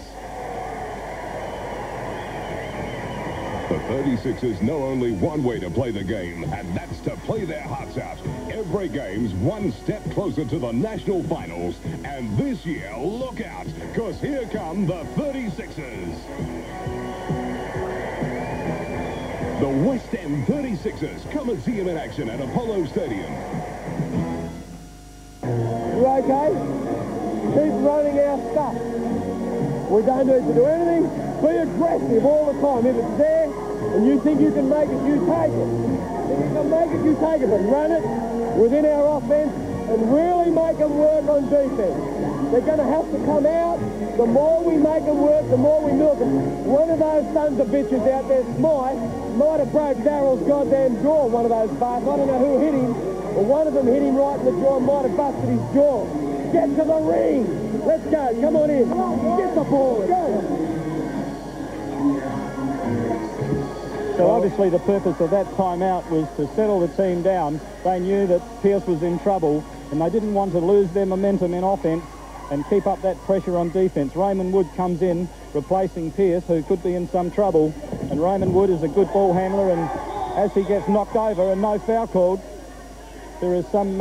Speaker 4: The 36ers know only one way to play the game, and that's to play their hearts out. Every game's one step closer to the national finals. And this year, look out, because here come the 36ers. The West End 36ers. Come and see them in action at Apollo Stadium.
Speaker 6: You okay? Keep running our stuff. We don't need to do anything. Be aggressive all the time. If it's there and you think you can make it, you take it. If you can make it, you take it. But run it within our offense and really make them work on defense. They're going to have to come out. The more we make them work, the more we milk them. One of those sons of bitches out there, Smythe, might have broke Darrell's goddamn jaw, one of those bars. I don't know who hit him, but one of them hit him right in the jaw and might have busted his jaw. Get to the ring. Let's go. Come on in. Get the ball. Go.
Speaker 2: So obviously the purpose of that timeout was to settle the team down. They knew that Pearce was in trouble and they didn't want to lose their momentum in offense and keep up that pressure on defense. Raymond Wood comes in, replacing Pearce, who could be in some trouble. And Raymond Wood is a good ball handler, and as he gets knocked over and no foul called, there is some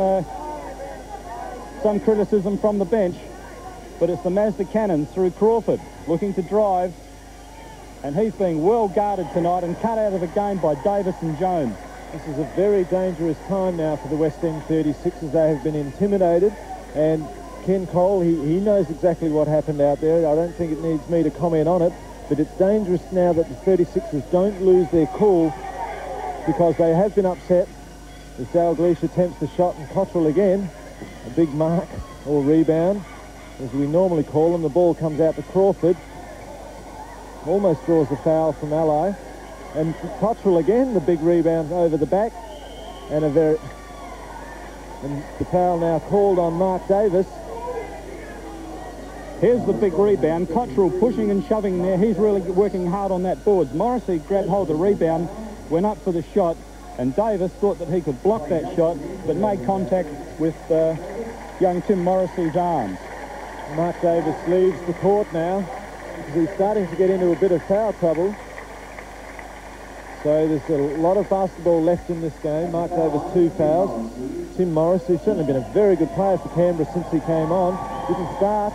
Speaker 2: criticism from the bench. But it's the Mazda Cannons through Crawford, looking to drive. And he's being well guarded tonight and cut out of the game by Davis and Jones.
Speaker 3: This is a very dangerous time now for the West End 36ers. They have been intimidated, and Ken Cole, he knows exactly what happened out there. I don't think it needs me to comment on it, but it's dangerous now that the 36ers don't lose their cool, because they have been upset. As Dalglish attempts the shot, and Cottrell again, a big mark or rebound, as we normally call them. The ball comes out to Crawford. Almost draws the foul from Ally. And Cottrell again, the big rebound over the back. And the foul now called on Mark Davis.
Speaker 2: Here's the big rebound. Cottrell pushing and shoving there. He's really working hard on that boards. Morrissey grabbed hold of the rebound, went up for the shot, and Davis thought that he could block that shot, but made contact with young Tim Morrissey's arms.
Speaker 3: Mark Davis leaves the court now. He's starting to get into a bit of foul trouble. So there's a lot of basketball left in this game. Mark Davis 2 fouls. Tim Morrissey, certainly been a very good player for Canberra since he came on. Didn't start,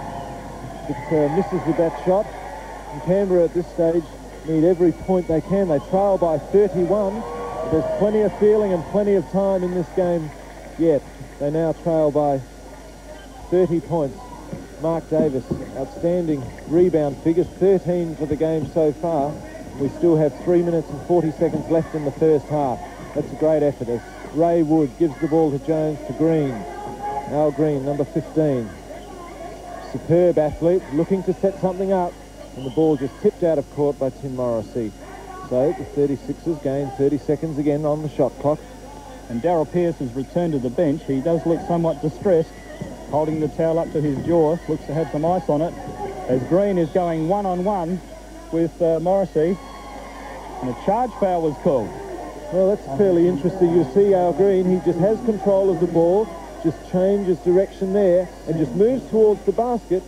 Speaker 3: but misses with that shot. And Canberra at this stage need every point they can. They trail by 31. But there's plenty of feeling and plenty of time in this game yet. They now trail by 30 points. Mark Davis, outstanding rebound figures, 13 for the game so far. We still have 3 minutes and 40 seconds left in the first half. That's a great effort as Ray Wood gives the ball to Jones to Green. Al Green, number 15. Superb athlete, looking to set something up, and the ball just tipped out of court by Tim Morrissey. So the 36ers gain 30 seconds again on the shot clock.
Speaker 2: And Darrell Pearce has returned to the bench. He does look somewhat distressed, holding the towel up to his jaw, looks to have some ice on it, as Green is going one-on-one with Morrissey, and a charge foul was called.
Speaker 3: Well, that's fairly interesting. You see Al Green, he just has control of the ball, just changes direction there, and just moves towards the basket,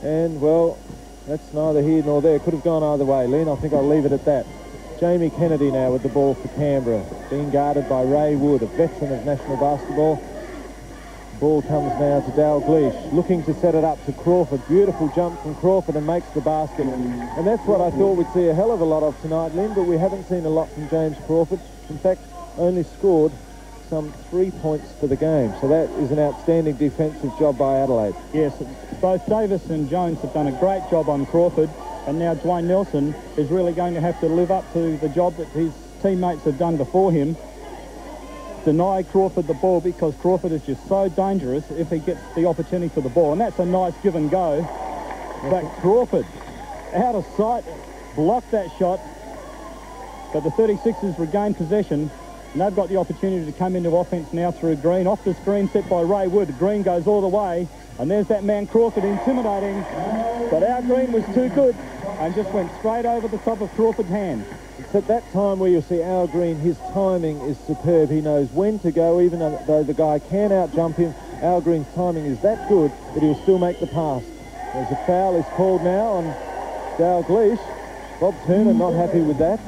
Speaker 3: and, well, that's neither here nor there. Could have gone either way. Lynn, I think I'll leave it at that. Jamie Kennedy now with the ball for Canberra, being guarded by Ray Wood, a veteran of national basketball. Ball comes now to Dalglish, looking to set it up to Crawford. Beautiful jump from Crawford and makes the basket. And that's what I thought we'd see a hell of a lot of tonight, Lynn, but we haven't seen a lot from James Crawford. In fact, only scored some 3 points for the game. So that is an outstanding defensive job by Adelaide.
Speaker 2: Yes, both Davis and Jones have done a great job on Crawford, and now Dwayne Nelson is really going to have to live up to the job that his teammates have done before him. Deny Crawford the ball, because Crawford is just so dangerous if he gets the opportunity for the ball, and that's a nice give and go. But Crawford, out of sight, blocked that shot, but the 36ers regain possession, and they've got the opportunity to come into offense now through Green. Off the screen set by Ray Wood. Green goes all the way, and there's that man Crawford intimidating, but our Green was too good and just went straight over the top of Crawford's hand.
Speaker 3: It's at that time where you'll see Al Green, his timing is superb. He knows when to go, even though the guy can out-jump him. Al Green's timing is that good that he'll still make the pass. There's a foul is called now on Dalglish. Bob Turner not happy with that.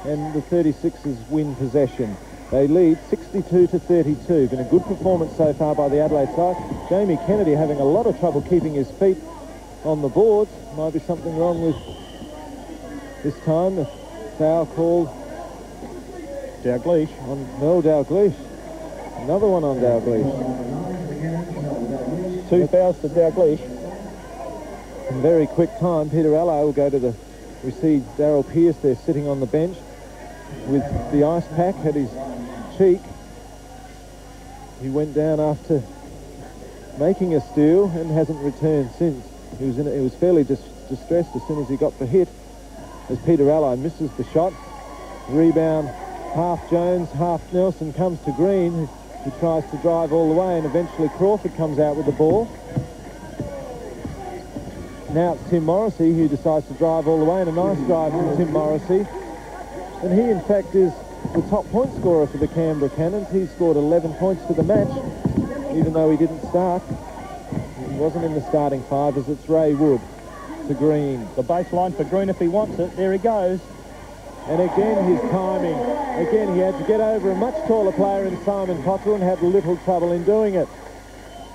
Speaker 3: and the 36ers win possession. They lead 62-32. Been a good performance so far by the Adelaide side. Jamie Kennedy having a lot of trouble keeping his feet on the boards. Might be something wrong with this time. The foul called
Speaker 2: Dalglish.
Speaker 3: On Dalglish. Another one on Dalglish.
Speaker 2: 2 fouls to Dalglish.
Speaker 3: In very quick time, Peter Allo will go to the... We see Darryl Pearce there sitting on the bench with the ice pack at his cheek. He went down after making a steal and hasn't returned since. He was fairly distressed as soon as he got the hit, as Peter Allo misses the shot. Rebound, half Jones, half Nelson, comes to Green, who tries to drive all the way, and eventually Crawford comes out with the ball. Now it's Tim Morrissey who decides to drive all the way, and a nice drive from Tim Morrissey. And he, in fact, is the top point scorer for the Canberra Cannons. He scored 11 points for the match, even though he didn't start. He wasn't in the starting 5, as it's Ray Wood to Green.
Speaker 2: The baseline for Green if he wants it. There he goes.
Speaker 3: And again, his timing. Again, he had to get over a much taller player in Simon Cottrell and had little trouble in doing it.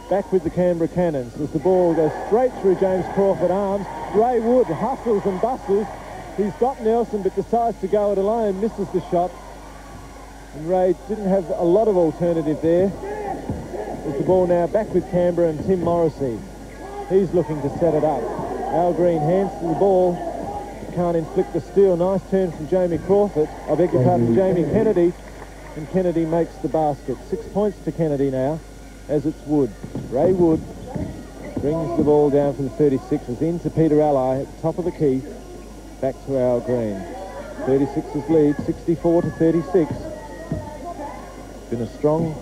Speaker 3: Back with the Canberra Cannons as the ball goes straight through James Crawford arms. Ray Wood hustles and bustles. He's got Nelson but decides to go it alone, misses the shot. And Ray didn't have a lot of alternative there. There's the ball now back with Canberra and Tim Morrissey. He's looking to set it up. Al Green hands to the ball. Can't inflict the steal. Nice turn from Jamie Crawford. I beg your pardon, Jamie Kennedy. And Kennedy makes the basket. 6 points to Kennedy now, as it's Wood. Ray Wood brings the ball down for the 36ers into Peter Alli at the top of the key. Back to Al Green. 36ers lead 64-36. Been a strong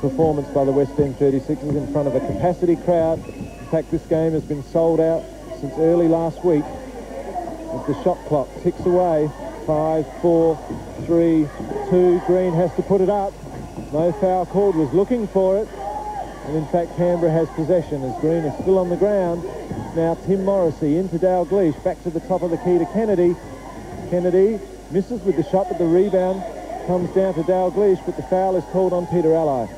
Speaker 3: performance by the West End 36ers in front of a capacity crowd. In fact, this game has been sold out since early last week. As the shot clock ticks away, 5, 4, 3, 2. Green has to put it up. No foul called, was looking for it. And in fact, Canberra has possession as Green is still on the ground. Now Tim Morrissey into Dalglish, back to the top of the key to Kennedy. Kennedy misses with the shot, but the rebound comes down to Dalglish, but the foul is called on Peter Alli.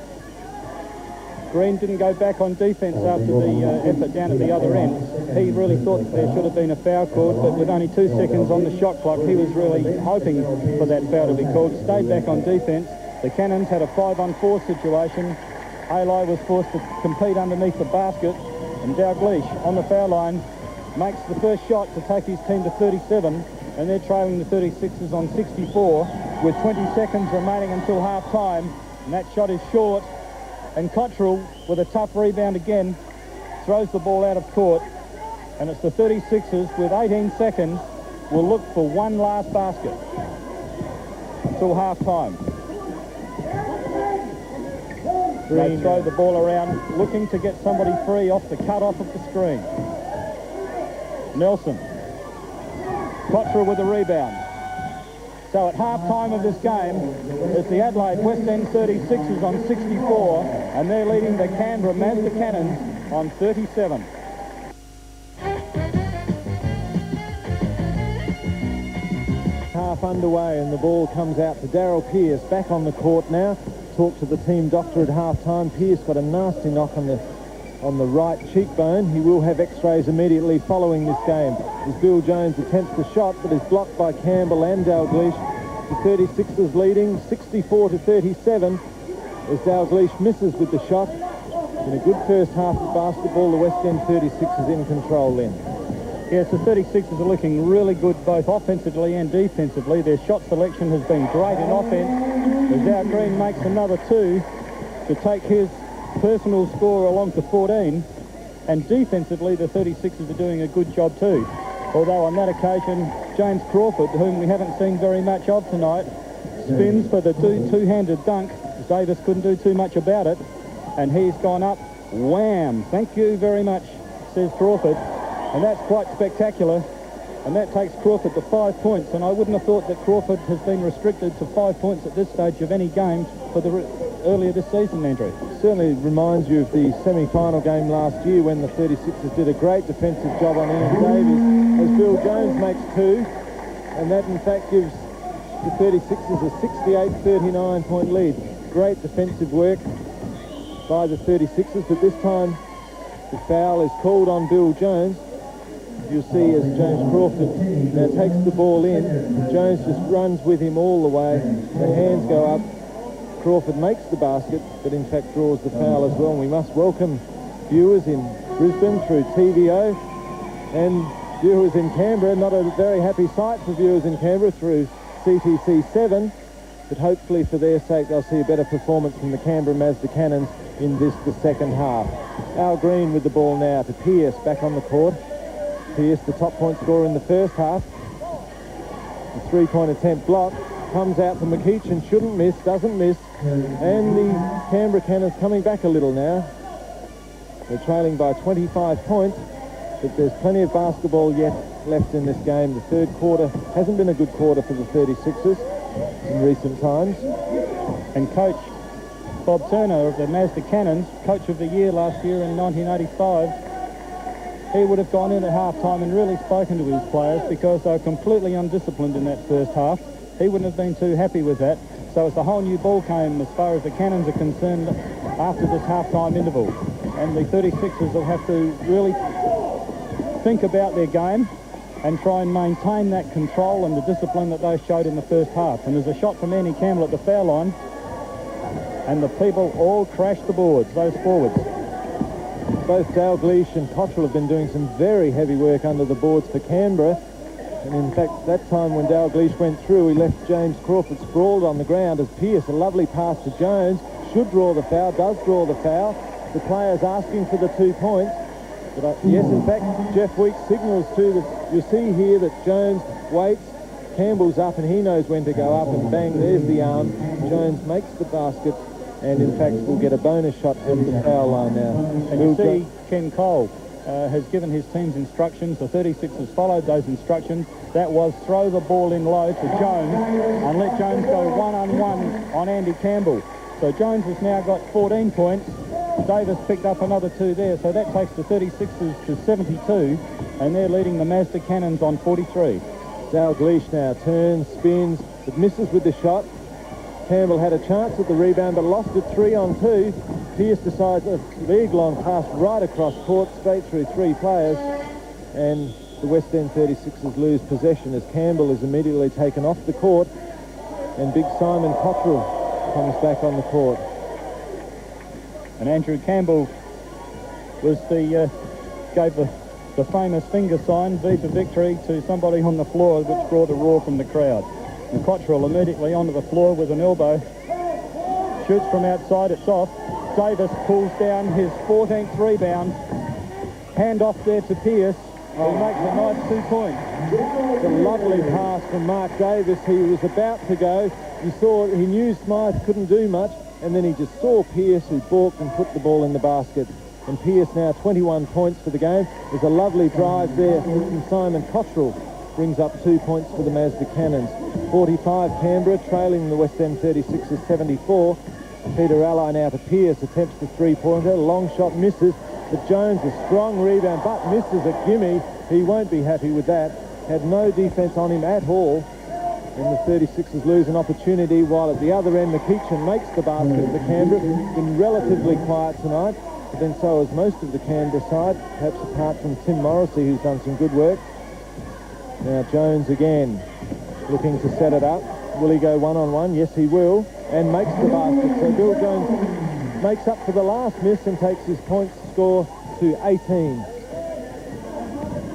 Speaker 2: Green didn't go back on defence after the effort down at the other end. He really thought that there should have been a foul called, but with only 2 seconds on the shot clock, he was really hoping for that foul to be called. Stayed back on defence. The Cannons had a 5-on-4 situation. Eli was forced to compete underneath the basket, and Dalglish on the foul line makes the first shot to take his team to 37, and they're trailing the 36ers on 64 with 20 seconds remaining until half-time, and that shot is short. And Cottrell, with a tough rebound again, throws the ball out of court. And it's the 36ers, with 18 seconds, will look for one last basket until half-time. They throw the ball around, looking to get somebody free off the cut-off of the screen. Nelson. Cottrell with the rebound. So at half-time of this game, it's the Adelaide West End 36ers on 64, and they're leading the Canberra Cannons on 37.
Speaker 3: Half underway, and the ball comes out to Darryl Pearce, back on the court now. Talked to the team doctor at half-time. Pearce got a nasty knock on the right cheekbone. He will have x-rays immediately following this game. As Bill Jones attempts the shot, but is blocked by Campbell and Dalglish. The 36ers leading 64-37 as Dalglish misses with the shot. In a good first half of basketball, the West End 36ers in control then.
Speaker 2: Yes, the 36ers are looking really good both offensively and defensively. Their shot selection has been great in offense as Al Green makes another 2 to take his personal score along to 14, and defensively the 36ers are doing a good job too. Although on that occasion, James Crawford, whom we haven't seen very much of tonight, spins for the two-handed dunk. Davis couldn't do too much about it, and he's gone up. Wham! Thank you very much, says Crawford, and that's quite spectacular. And that takes Crawford to 5 points, and I wouldn't have thought that Crawford has been restricted to 5 points at this stage of any game for the earlier this season, Andrew.
Speaker 3: Certainly reminds you of the semi-final game last year when the 36ers did a great defensive job on Ian Davis, as Bill Jones makes 2, and that in fact gives the 36ers a 68-39 point lead. Great defensive work by the 36ers, but this time the foul is called on Bill Jones. You'll see as James Crawford now takes the ball in, Jones just runs with him all the way. The hands go up. Crawford makes the basket, but in fact draws the foul as well. And we must welcome viewers in Brisbane through TVO and viewers in Canberra. Not a very happy sight for viewers in Canberra through CTC 7, but hopefully for their sake they'll see a better performance from the Canberra Mazda Cannons in this, the second half. Al Green with the ball now to Pearce back on the court. Pearce, the top point scorer in the first half. The three-point attempt block. Comes out for McEachin, shouldn't miss, doesn't miss. And the Canberra Cannons coming back a little now. They're trailing by 25 points, but there's plenty of basketball yet left in this game. The third quarter hasn't been a good quarter for the 36ers in recent times.
Speaker 2: And coach Bob Turner of the Mazda Cannons, coach of the year last year in 1985, he would have gone in at half-time and really spoken to his players because they were completely undisciplined in that first half. He wouldn't have been too happy with that. So it's a whole new ball game as far as the Cannons are concerned after this half-time interval. And the 36ers will have to really think about their game and try and maintain that control and the discipline that they showed in the first half. And there's a shot from Andy Campbell at the foul line, and the people all crash the boards, those forwards.
Speaker 3: Both Dalgleish and Cottrell have been doing some very heavy work under the boards for Canberra. And in fact, that time when Dalgleish went through, he left James Crawford sprawled on the ground as Pearce, a lovely pass to Jones, should draw the foul, does draw the foul. The players asking for the 2 points. But yes, in fact, Jeff Weeks signals too that you see here that Jones waits, Campbell's up and he knows when to go up, and bang, there's the arm. Jones makes the basket and in fact will get a bonus shot at the foul line now.
Speaker 2: And you see Ken Cole has given his team's instructions. The 36ers followed those instructions. That was throw the ball in low to Jones and let Jones go one-on-one on Andy Campbell. So Jones has now got 14 points. Davis picked up another 2 there, so that takes the 36ers to 72, and they're leading the Mazda Cannons on 43.
Speaker 3: Dalgleish now turns, spins, but misses with the shot. Campbell had a chance at the rebound, but lost it 3-on-2. Pearce decides a leg-long pass right across court, straight through 3 players, and the West End 36ers lose possession as Campbell is immediately taken off the court, and big Simon Cottrell comes back on the court.
Speaker 2: And Andrew Campbell was the gave the famous finger sign, V for victory, to somebody on the floor, which brought a roar from the crowd. And Cottrell immediately onto the floor with an elbow. Shoots from outside, it's off. Davis pulls down his 14th rebound. Hand off there to Pearce, who makes a nice 2 points.
Speaker 3: It's a lovely pass from Mark Davis. He was about to go. He knew Smythe couldn't do much, and then he just saw Pearce, who balked and put the ball in the basket. And Pearce now 21 points for the game. There's a lovely drive there from Simon Cottrell. Brings up 2 points for the Mazda Cannons. 45 Canberra, trailing the West End 36ers 74. Peter Ally now to Pearce, attempts the three-pointer. Long shot misses, but Jones a strong rebound, but misses a gimme. He won't be happy with that. Had no defence on him at all. And the 36ers lose an opportunity, while at the other end, McEachin makes the basket for Canberra. Been relatively quiet tonight, but then so has most of the Canberra side, perhaps apart from Tim Morrissey, who's done some good work. Now Jones again, looking to set it up. Will he go one-on-one? Yes, he will, and makes the basket. So Bill Jones makes up for the last miss and takes his points score to 18.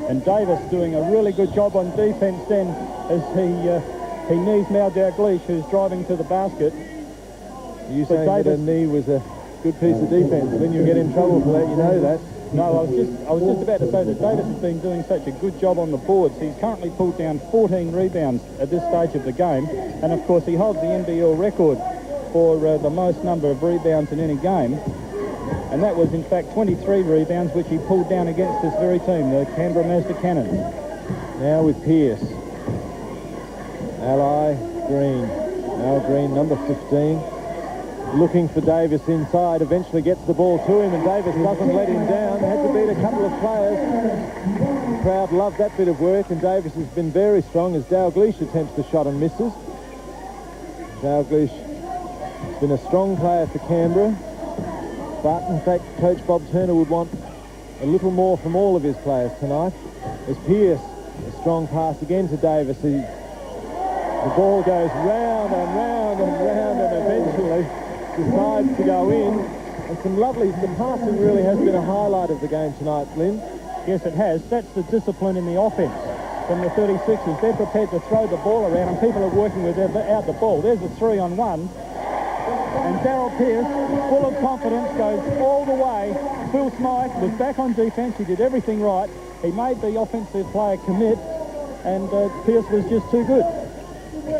Speaker 2: And Davis doing a really good job on defence then, as he knees now Dalgleish, who's driving to the basket.
Speaker 3: You saying that a knee was a good piece of defence? When you get in trouble for that, you know that.
Speaker 2: No, I was just about to say that Davis has been doing such a good job on the boards. He's currently pulled down 14 rebounds at this stage of the game, and of course he holds the NBL record for the most number of rebounds in any game, and that was in fact 23 rebounds which he pulled down against this very team, the Canberra Mazda Cannons.
Speaker 3: Now with Pearce. Ally, Green. Now Green, number 15. Looking for Davis inside, eventually gets the ball to him, and Davis doesn't let him down. Had to beat a couple of players. The crowd loved that bit of work, and Davis has been very strong as Dalgleish attempts the shot and misses. Dalglish has been a strong player for Canberra, but in fact Coach Bob Turner would want a little more from all of his players tonight. As Pearce, a strong pass again to Davis. The ball goes round and round and round and eventually decides to go in. And the passing really has been a highlight of the game tonight, Lynn.
Speaker 2: Yes, it has. That's the discipline in the offence from the 36ers. They're prepared to throw the ball around and people are working without the ball. There's a 3-on-1. And Darryl Pearce, full of confidence, goes all the way. Phil Smythe was back on defence. He did everything right. He made the offensive player commit, and Pearce was just too good.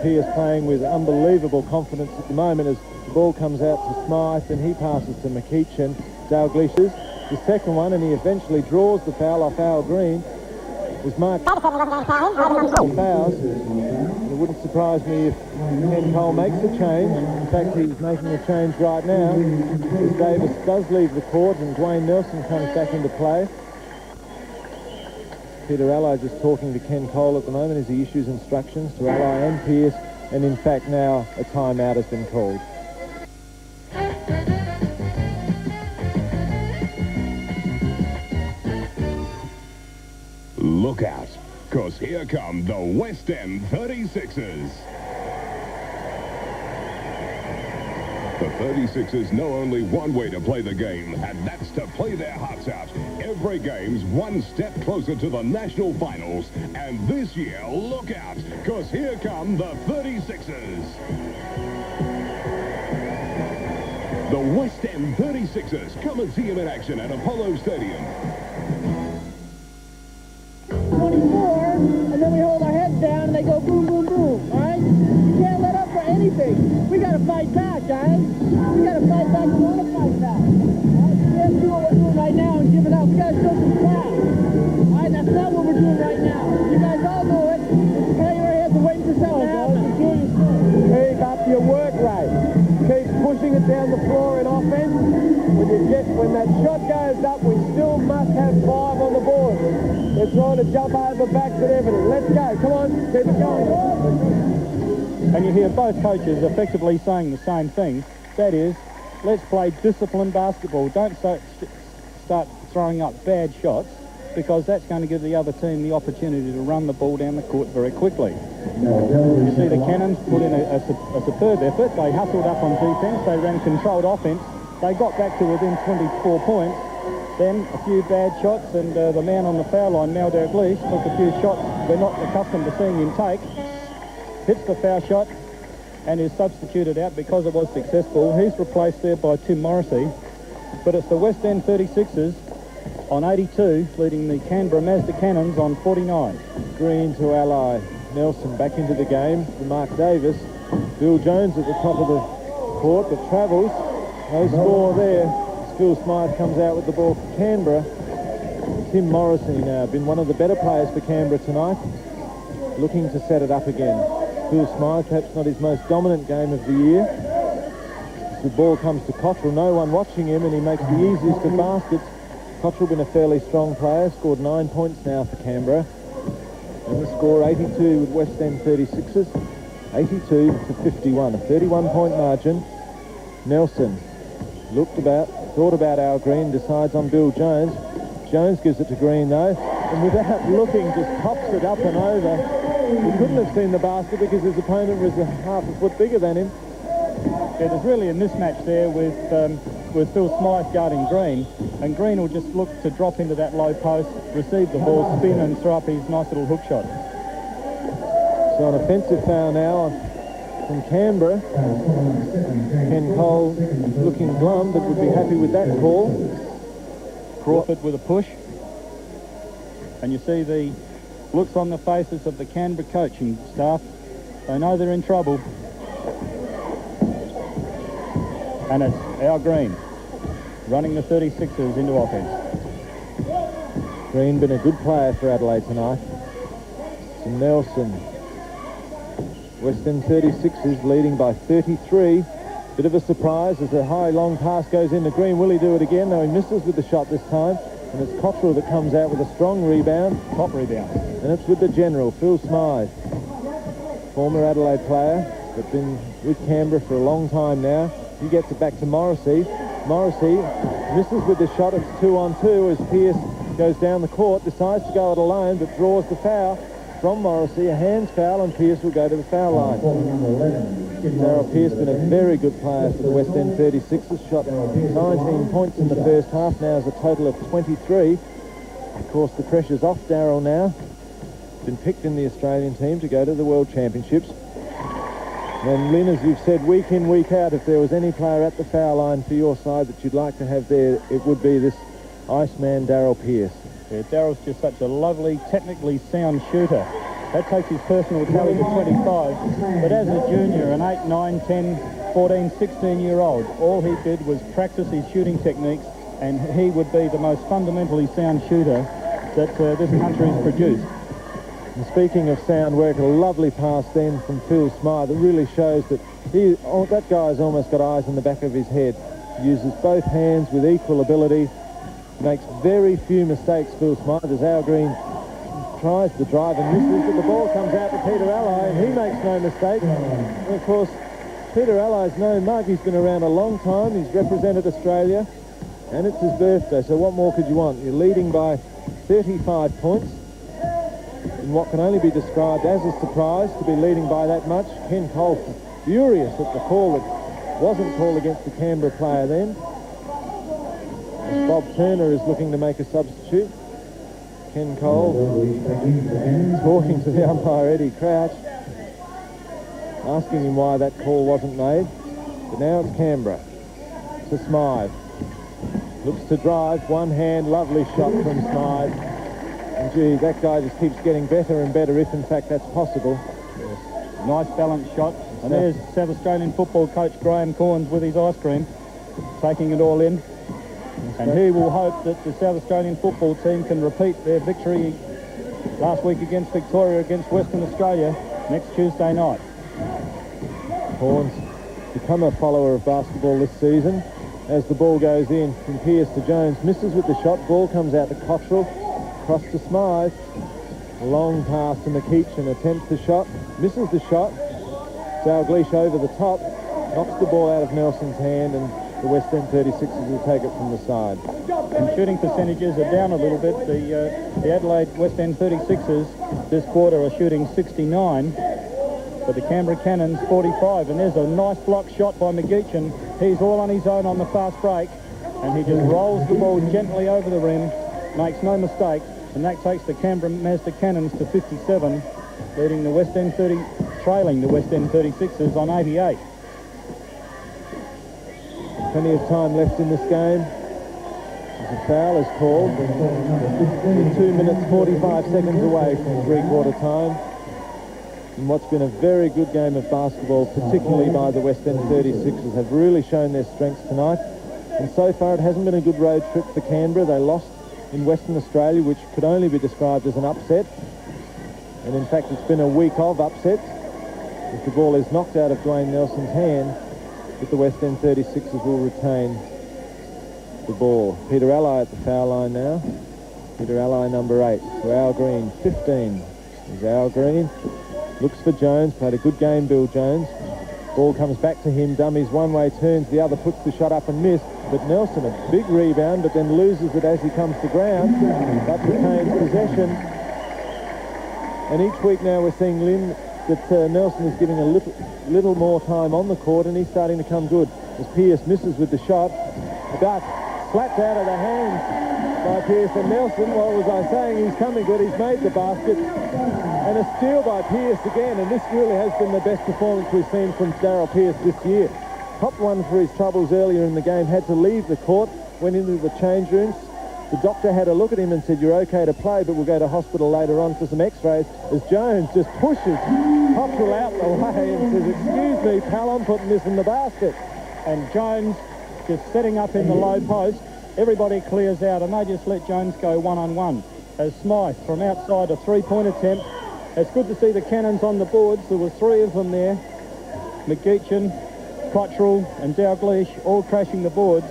Speaker 3: Pearce playing with unbelievable confidence at the moment as the ball comes out to Smythe and he passes to McEachin. Dalglish's the second one, and he eventually draws the foul off Al Green. Was marked fouls. It wouldn't surprise me if Ken Cole makes a change. In fact, he's making a change right now as Davis does leave the court and Dwayne Nelson comes back into play. Peter Allied just talking to Ken Cole at the moment as he issues instructions to Allied and Pearce, and in fact now a timeout has been called.
Speaker 4: Look out, because here come the West End 36ers. The 36ers know only one way to play the game, and that's to play their hearts out. Every game's one step closer to the national finals. And this year, look out, because here come the 36ers. The West End 36ers. Come and see them in action at Apollo Stadium.
Speaker 5: 24, and then we hold our heads down and they go boom, boom, boom, all right? You can't let up for anything. We got to fight back, guys. We got to fight back. We want to fight back. All right? We can't do what we're doing right now and give it up. We got to show some class. All right? That's not what we're doing right now. You guys all know it. Just hang your heads and wait for something to happen.
Speaker 6: Keep up your work rate. Keep pushing it down the floor in offense. When that shot goes up, we still must have 5 on the board. They're trying to jump over the backs at Everton. Let's go. Come on. Keep it going.
Speaker 2: And you hear both coaches effectively saying the same thing. That is, let's play disciplined basketball. Don't start throwing up bad shots, because that's going to give the other team the opportunity to run the ball down the court very quickly. You see the Cannons put in a superb effort. They hustled up on defence. They ran controlled offence. They got back to within 24 points. Then a few bad shots, and the man on the foul line, Mal Dalglish, took a few shots we're not accustomed to seeing him take. Hits the foul shot and is substituted out because it was successful. He's replaced there by Tim Morrissey. But it's the West End 36ers on 82, leading the Canberra Cannons on 49.
Speaker 3: Green to Ally. Nelson back into the game for Mark Davis. Bill Jones at the top of the court, but travels. No score there. Phil Smythe comes out with the ball for Canberra. Tim Morrissey now, been one of the better players for Canberra tonight, looking to set it up again. Phil Smythe, perhaps not his most dominant game of the year. As the ball comes to Cottrell, no one watching him, and he makes the easiest of baskets. Cottrell been a fairly strong player, scored 9 points now for Canberra. And the score 82 with West End 36ers, 82 to 51, a 31-point margin. Nelson thought about Al Green, decides on Bill Jones. Jones gives it to Green though, and without looking just pops it up and over. He couldn't have seen the basket because his opponent was half a foot bigger than him.
Speaker 2: Yeah, there's really a mismatch there with Phil Smythe guarding Green, and Green will just look to drop into that low post, receive the ball, spin and throw up his nice little hook shot.
Speaker 3: So an offensive foul now from Canberra. Ken Cole looking glum, but would be happy with that call.
Speaker 2: Crawford with a push. And you see the looks on the faces of the Canberra coaching staff. They know they're in trouble. And it's Al Green running the 36ers into offence.
Speaker 3: Green been a good player for Adelaide tonight. So Nelson. Western 36ers leading by 33. Bit of a surprise as a high long pass goes into Green. Will he do it again? No, he misses with the shot this time. And it's Cottrell that comes out with a strong rebound.
Speaker 2: Top rebound.
Speaker 3: And it's with the general, Phil Smythe. Former Adelaide player. but been with Canberra for a long time now. He gets it back to Morrissey. Morrissey misses with the shot. It's 2-on-2 as Pearce goes down the court, decides to go it alone, but draws the foul from Morrissey, a hands foul, and Pearce will go to the foul line. Darryl Pearce been a very good player for the West End 36ers, shot 19 points in the first half, now has a total of 23. Of course, the pressure's off Darryl now. Been picked in the Australian team to go to the World Championships. And Lynn, as you've said, week in, week out, if there was any player at the foul line for your side that you'd like to have there, it would be this Iceman Darryl Pearce.
Speaker 2: Yeah, Darryl's just such a lovely, technically sound shooter. That takes his personal tally to 25. But as a junior, an 8, 9, 10, 14, 16-year-old, all he did was practice his shooting techniques, and he would be the most fundamentally sound shooter that this country has produced.
Speaker 3: And speaking of sound work, a lovely pass then from Phil Smythe that really shows that that guy's almost got eyes in the back of his head. He uses both hands with equal ability. Makes very few mistakes, Phil Smythe, as Al Green tries to drive and misses, but the ball comes out to Peter Ally, and he makes no mistake. And of course, Peter Ally's no mug. He's been around a long time. He's represented Australia, and it's his birthday, so what more could you want? You're leading by 35 points in what can only be described as a surprise to be leading by that much. Ken Cole furious at the call that wasn't called against the Canberra player then. Bob Turner is looking to make a substitute. Ken Cole talking to the umpire Eddie Crouch, asking him why that call wasn't made. But now it's Canberra. To Smythe. Looks to drive, one hand, lovely shot from Smythe. And gee, that guy just keeps getting better and better, if in fact that's possible.
Speaker 2: Yes. Nice balanced shot. And there's South Australian football coach Graham Corns with his ice cream, taking it all in. And he will hope that the South Australian football team can repeat their victory last week against Victoria against Western Australia next Tuesday night.
Speaker 3: Corns become a follower of basketball this season. As the ball goes in from Pearce to Jones, misses with the shot, ball comes out to Cottrell, cross to Smythe, long pass to McEachin, attempts the shot, misses the shot, Dalglish over the top, knocks the ball out of Nelson's hand, and the West End 36ers will take it from the side.
Speaker 2: And shooting percentages are down a little bit. The Adelaide West End 36ers this quarter are shooting 69, but the Canberra Cannons 45. And there's a nice block shot by McEachin. He's all on his own on the fast break, and he just rolls the ball gently over the rim, makes no mistake, and that takes the Canberra Mazda Cannons to 57, leading the West End trailing the West End 36ers on 88.
Speaker 3: Plenty of time left in this game. As a foul is called. We're 2 minutes 45 seconds away from three-quarter time. In what's been a very good game of basketball, particularly by the West End 36ers, have really shown their strengths tonight. And so far it hasn't been a good road trip for Canberra. They lost in Western Australia, which could only be described as an upset. And in fact it's been a week of upsets. If the ball is knocked out of Dwayne Nelson's hand, but the West End 36ers will retain the ball. Peter Ally at the foul line now. Peter Ally, number 8. So Al Green, 15. There's Al Green. Looks for Jones. Played a good game, Bill Jones. Ball comes back to him. Dummies one way, turns the other, puts the shot up and missed. But Nelson, a big rebound, but then loses it as he comes to ground. But retains possession. And each week now we're seeing Lynn that Nelson is getting a little more time on the court, and he's starting to come good. As Pearce misses with the shot, but slapped out of the hands by Pearce, and Nelson, what was I saying, he's coming good, he's made the basket, and a steal by Pearce again, and this really has been the best performance we've seen from Darryl Pearce this year. Top one for his troubles earlier in the game, had to leave the court, went into the change rooms. The doctor had a look at him and said, you're okay to play, but we'll go to hospital later on for some x-rays, as Jones just pushes Cottrell out the way and says, excuse me, pal, I'm putting this in the basket.
Speaker 2: And Jones just setting up in the low post. Everybody clears out, and they just let Jones go one-on-one. As Smythe, from outside, a three-point attempt. It's good to see the Cannons on the boards. There were 3 of them there. McEachin, Cottrell and Dalglish all crashing the boards.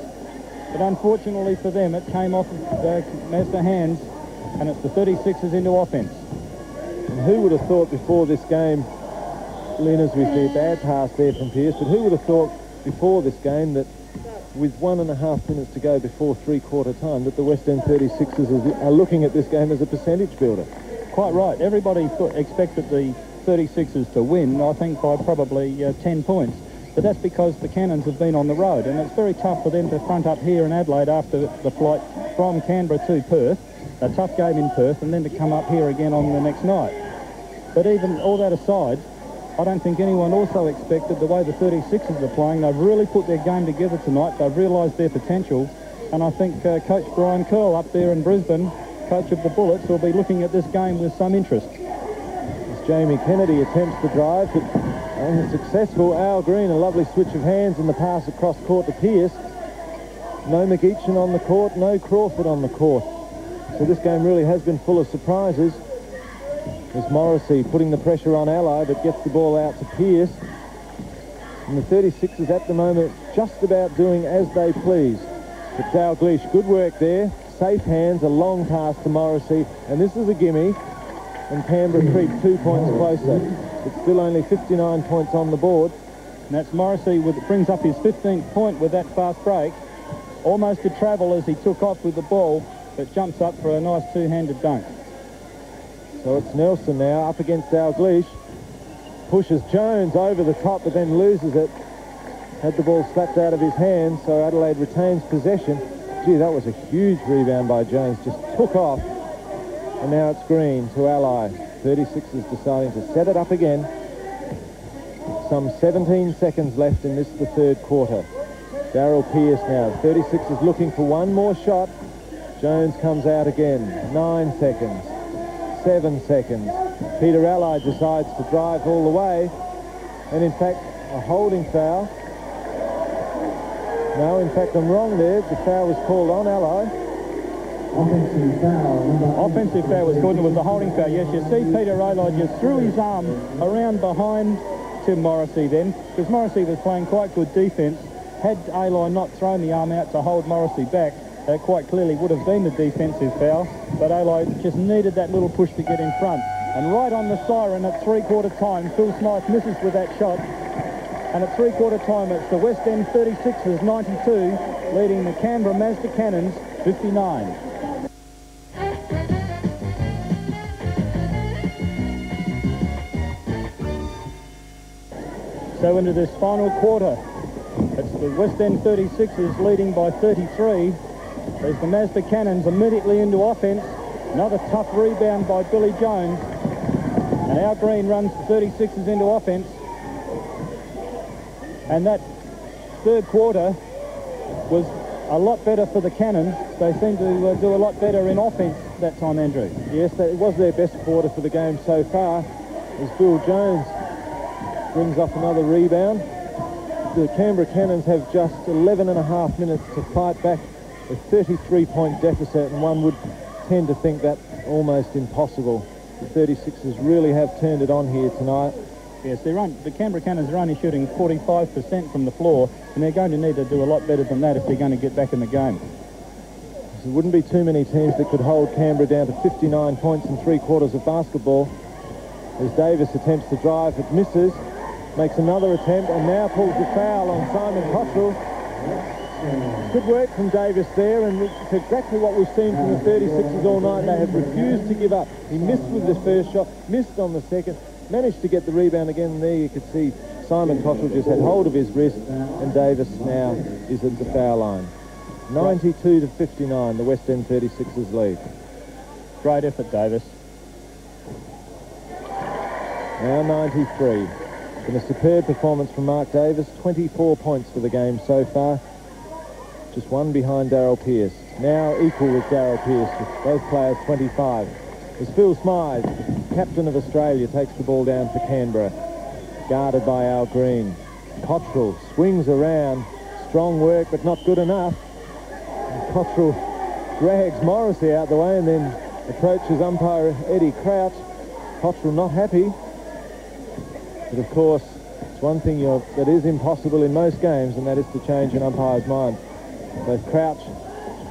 Speaker 2: But unfortunately for them, it came off of the Mazda hands, and it's the 36ers into offense.
Speaker 3: And who would have thought before this game Lynn, as we see, bad pass there from Pearce, but who would have thought before this game that with 1.5 minutes to go before three-quarter time that the West End 36ers are looking at this game as a percentage builder?
Speaker 2: Quite right. Everybody expected the 36ers to win, I think, by probably 10 points. But that's because the Cannons have been on the road, and it's very tough for them to front up here in Adelaide after the flight from Canberra to Perth. A tough game in Perth, and then to come up here again on the next night. But even all that aside, I don't think anyone also expected the way the 36ers are playing. They've really put their game together tonight. They've realised their potential. And I think Coach Brian Curl up there in Brisbane, coach of the Bullets, will be looking at this game with some interest.
Speaker 3: As Jamie Kennedy attempts to drive, but unsuccessful. Al Green, a lovely switch of hands in the pass across court to Pearce. No McGeechan on the court, no Crawford on the court. So this game really has been full of surprises. There's Morrissey putting the pressure on Ally, but gets the ball out to Pearce. And the 36ers at the moment just about doing as they please. But Dalglish, good work there. Safe hands, a long pass to Morrissey. And this is a gimme. And Canberra creep 2 points closer. It's still only 59 points on the board.
Speaker 2: And that's Morrissey brings up his 15th point with that fast break. Almost a travel as he took off with the ball, but jumps up for a nice two-handed dunk.
Speaker 3: So it's Nelson now up against Dalglish. Pushes Jones over the top, but then loses it. Had the ball slapped out of his hand, so Adelaide retains possession. Gee, that was a huge rebound by Jones. Just took off. And now it's Green to Ally. 36ers deciding to set it up again. Some 17 seconds left in this, the third quarter. Darryl Pearce now. 36ers looking for one more shot. Jones comes out again. 9 seconds. 7 seconds. Peter Allied decides to drive all the way. And in fact, a holding foul. No, in fact, I'm wrong there. The foul was called on Allied.
Speaker 2: Offensive foul was good, and it was a holding foul. Yes, you see Peter Allied just threw his arm around behind Tim Morrissey then, because Morrissey was playing quite good defence. Had Allied not thrown the arm out to hold Morrissey back, that quite clearly would have been the defensive foul, but Allied just needed that little push to get in front. And right on the siren at three-quarter time, Phil Smythe misses with that shot. And at three-quarter time, it's the West End 36ers 92, leading the Canberra Mazda Cannons 59. So into this final quarter, it's the West End 36ers leading by 33. There's the Mazda Cannons immediately into offence. Another tough rebound by Billy Jones. And Al Green runs the 36ers into offence. And that third quarter was a lot better for the Cannons. They seem to do a lot better in offence that time, Andrew.
Speaker 3: Yes, it was their best quarter for the game so far, as Bill Jones brings off another rebound. The Canberra Cannons have just 11.5 minutes to fight back a 33-point deficit, and one would tend to think that almost impossible. The 36ers really have turned it on here tonight.
Speaker 2: Yes, the Canberra Cannons are only shooting 45% from the floor, and they're going to need to do a lot better than that if they're going to get back in the game.
Speaker 3: There wouldn't be too many teams that could hold Canberra down to 59 points in 3/4 of basketball. As Davis attempts to drive, it misses, makes another attempt, and now pulls the foul on Simon Cottrell. Good work from Davis there, and it's exactly what we've seen from the 36ers all night. They have refused to give up. He missed with the first shot, missed on the second, managed to get the rebound again, and there you could see Simon Cottrell just had hold of his wrist, and Davis now is at the foul line. 92-59, the West End 36ers lead.
Speaker 2: Great effort, Davis.
Speaker 3: Now 93. And a superb performance from Mark Davis. 24 points for the game so far. Just one behind Darryl Pearce. Now equal with Darryl Pearce, with both players 25. As Phil Smythe, captain of Australia, takes the ball down for Canberra. Guarded by Al Green. Cottrell swings around. Strong work, but not good enough. And Cottrell drags Morrissey out the way and then approaches umpire Eddie Crouch. Cottrell not happy. But of course, it's one thing that is impossible in most games, and that is to change an umpire's mind. Both Crouch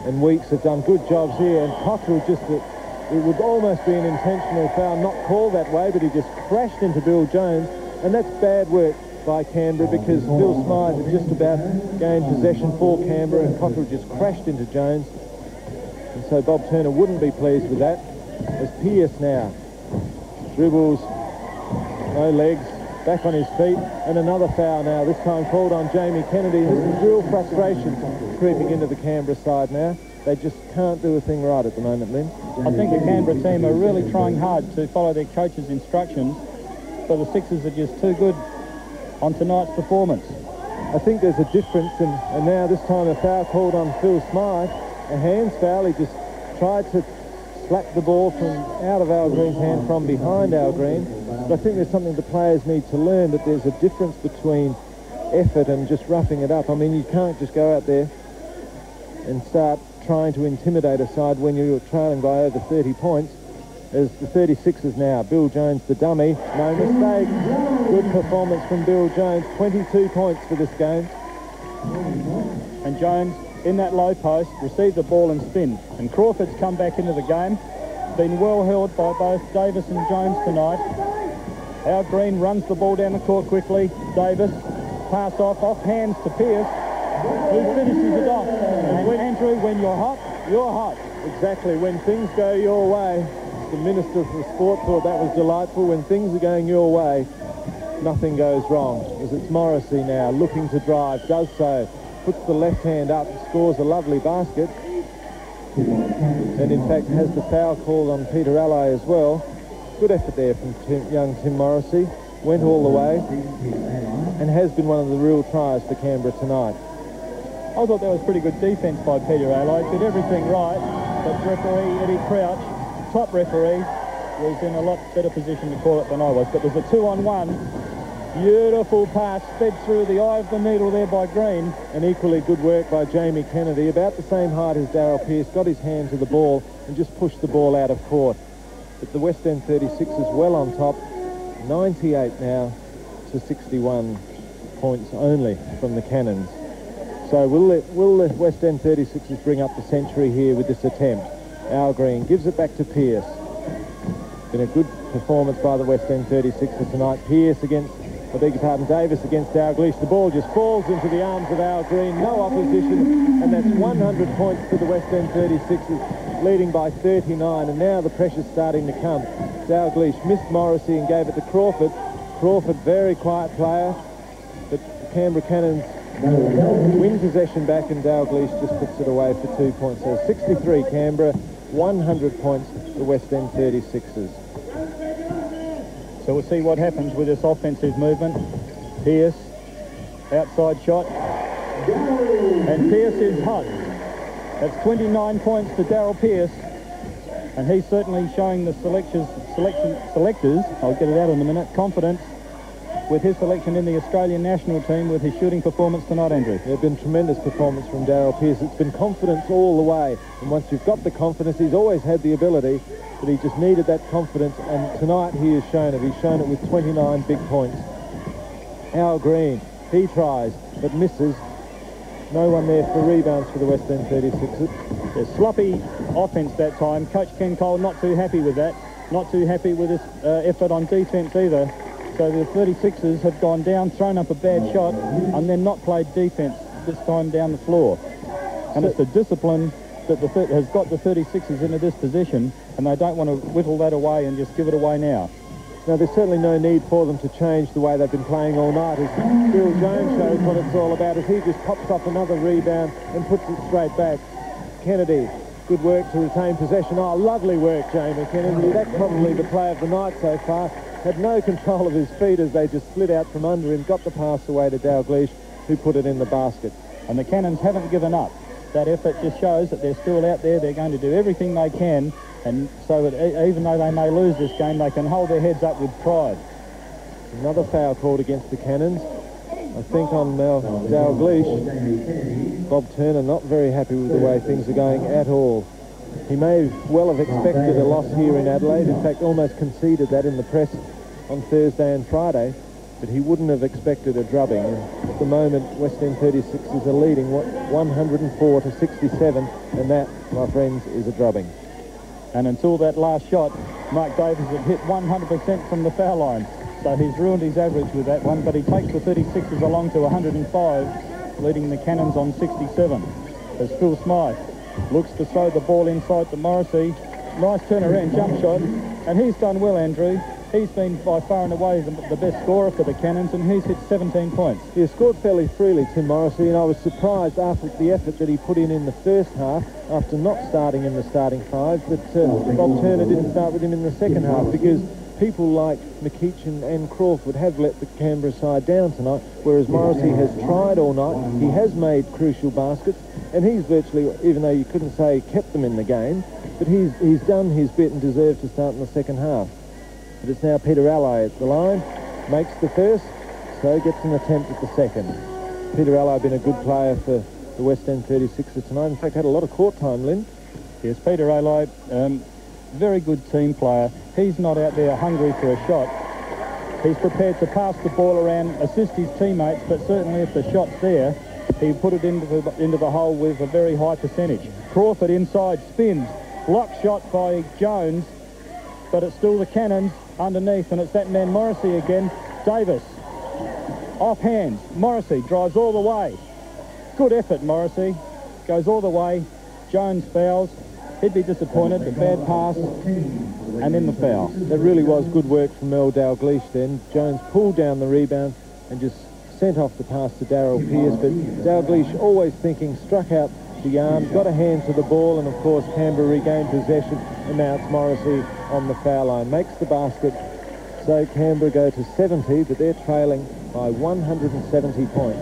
Speaker 3: and Weeks have done good jobs here, and Cottrell just, it would almost be an intentional foul, not called that way, but he just crashed into Bill Jones, And that's bad work by Canberra because Bill Smythe had just about gained possession for Canberra and Cochrane just crashed into Jones. And so Bob Turner wouldn't be pleased with that. As Pearce now dribbles, no legs, back on his feet, and another foul now, this time called on Jamie Kennedy. This is real frustration creeping into the Canberra side now. They just can't do a thing right at the moment, Lynn.
Speaker 2: I think the Canberra team are really trying hard to follow their coach's instructions, but the Sixers are just too good on tonight's performance.
Speaker 3: I think there's a difference, and now this time a foul called on Phil Smythe, a hands foul. He just tried to slap the ball from out of Al Green's hand from behind Al Green. But I think there's something the players need to learn, that there's a difference between effort and just roughing it up. I mean, you can't just go out there and start trying to intimidate a side when you're trailing by over 30 points. As the 36ers now, Bill Jones the dummy, no mistake. Good performance from Bill Jones, 22 points for this game.
Speaker 2: And Jones, in that low post, received the ball and spin. And Crawford's come back into the game, been well held by both Davis and Jones tonight. Al Green runs the ball down the court quickly. Davis, pass off hands to Pearce, who finishes it off. And Andrew, when you're hot, you're hot.
Speaker 3: Exactly, when things go your way. The Minister for Sport thought that was delightful. When things are going your way, nothing goes wrong. As it's Morrissey now, looking to drive, does so, puts the left hand up, scores a lovely basket, and in fact has the foul called on Peter Alley as well. Good effort there from young Tim Morrissey, went all the way, and has been one of the real tries for Canberra tonight.
Speaker 2: I thought that was pretty good defence by Peter Alley, did everything right, but referee Eddie Crouch, top referee, was in a lot better position to call it than I was. But there's a 2-on-1. Beautiful pass, sped through the eye of the needle there by Green.
Speaker 3: And equally good work by Jamie Kennedy, about the same height as Darryl Pearce, got his hand to the ball and just pushed the ball out of court. But the West End 36ers well on top, 98 now to 61 points only from the Cannons. So will the West End 36ers bring up the century here with this attempt? Al Green gives it back to Pearce. Been a good performance by the West End 36ers tonight. Pearce against, I beg your pardon, Davis against Dalglish. The ball just falls into the arms of Al Green. No opposition, and that's 100 points to the West End 36ers, leading by 39. And now the pressure's starting to come. Dalglish missed Morrissey and gave it to Crawford. Crawford, very quiet player, but the Canberra Cannons win possession back, and Dalglish just puts it away for 2 points. So 63 Canberra, 100 points the West End 36ers.
Speaker 2: So we'll see what happens with this offensive movement. Pearce, outside shot, and Pearce is hot. That's 29 points to Darryl Pearce, and he's certainly showing the selectors, I'll get it out in a minute, confidence with his selection in the Australian national team with his shooting performance tonight, Andrew.
Speaker 3: There's been tremendous performance from Darryl Pearce. It's been confidence all the way, and once you've got the confidence, he's always had the ability, but he just needed that confidence, and tonight he has shown it. He's shown it with 29 big points. Al Green, he tries, but misses. No one there for rebounds for the West End 36ers.
Speaker 2: There's sloppy offence that time. Coach Ken Cole not too happy with that. Not too happy with his effort on defence either. So the 36ers have gone down, thrown up a bad shot, and then not played defence this time down the floor. And it's the discipline that has got the 36ers into this position, and they don't want to whittle that away and just give it away now.
Speaker 3: Now, there's certainly no need for them to change the way they've been playing all night, as Bill Jones shows what it's all about, as he just pops off another rebound and puts it straight back. Kennedy, good work to retain possession. Oh, lovely work, Jamie Kennedy. That's probably the play of the night so far. Had no control of his feet as they just slid out from under him, got the pass away to Dalglish, who put it in the basket.
Speaker 2: And the Cannons haven't given up. That effort just shows that they're still out there. They're going to do everything they can, and so that even though they may lose this game, they can hold their heads up with pride.
Speaker 3: Another foul called against the Cannons, I think on Dalglish. Bob Turner not very happy with the way things are going at all. He may well have expected a loss here in Adelaide, in fact almost conceded that in the press on Thursday and Friday, but he wouldn't have expected a drubbing. And at the moment, West End 36ers are leading 104 to 67, and that, my friends, is a drubbing.
Speaker 2: And until that last shot, Mark Davis had hit 100% from the foul line. So he's ruined his average with that one, but he takes the 36ers along to 105, leading the Cannons on 67. As Phil Smythe looks to throw the ball inside to Morrissey. Nice turnaround jump shot, and he's done well, Andrew. He's been by far and away the best scorer for the Cannons, and he's hit 17 points.
Speaker 3: He scored fairly freely, Tim Morrissey, and I was surprised after the effort that he put in the first half, after not starting in the starting five, that Bob Turner didn't start with him in the second half, because people like McEachin and Crawford have let the Canberra side down tonight, whereas Morrissey has tried all night. He has made crucial baskets, and he's virtually, even though you couldn't say kept them in the game, but he's done his bit and deserved to start in the second half. But it's now Peter Allied at the line, makes the first, so gets an attempt at the second. Peter Allied been a good player for the West End 36ers tonight. In fact, had a lot of court time, Lynn.
Speaker 2: Yes, Peter Allied, very good team player. He's not out there hungry for a shot. He's prepared to pass the ball around, assist his teammates, but certainly if the shot's there, he put it into the hole with a very high percentage. Crawford inside spins, block shot by Jones, but it's still the Cannons underneath, and it's that man Morrissey again. Davis, off hands. Morrissey drives all the way. Good effort, Morrissey. Goes all the way. Jones fouls. He'd be disappointed. The bad pass, and then the foul.
Speaker 3: That really was good work from Mel Dalgleish then. Jones pulled down the rebound and just sent off the pass to Darryl Pearce, but Dalgleish always thinking, struck out the arm, got a hand to the ball, and of course Canberra regained possession, and now it's Morrissey on the foul line. Makes the basket, so Canberra go to 70, but they're trailing by 170 points.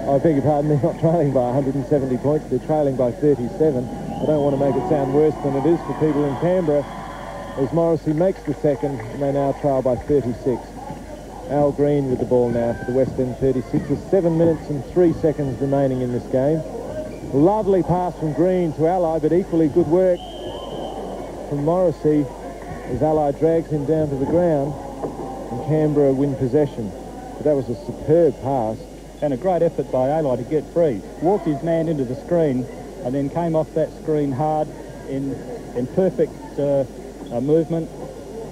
Speaker 3: I beg your pardon, they're not trailing by 170 points, they're trailing by 37. I don't want to make it sound worse than it is for people in Canberra, as Morrissey makes the second, and they now trail by 36. Al Green with the ball now for the West End 36ers. 7 minutes and 3 seconds remaining in this game. Lovely pass from Green to Ally, but equally good work from Morrissey as Ally drags him down to the ground, and Canberra win possession. But that was a superb pass.
Speaker 2: And a great effort by Ally to get free. Walked his man into the screen and then came off that screen hard in perfect movement,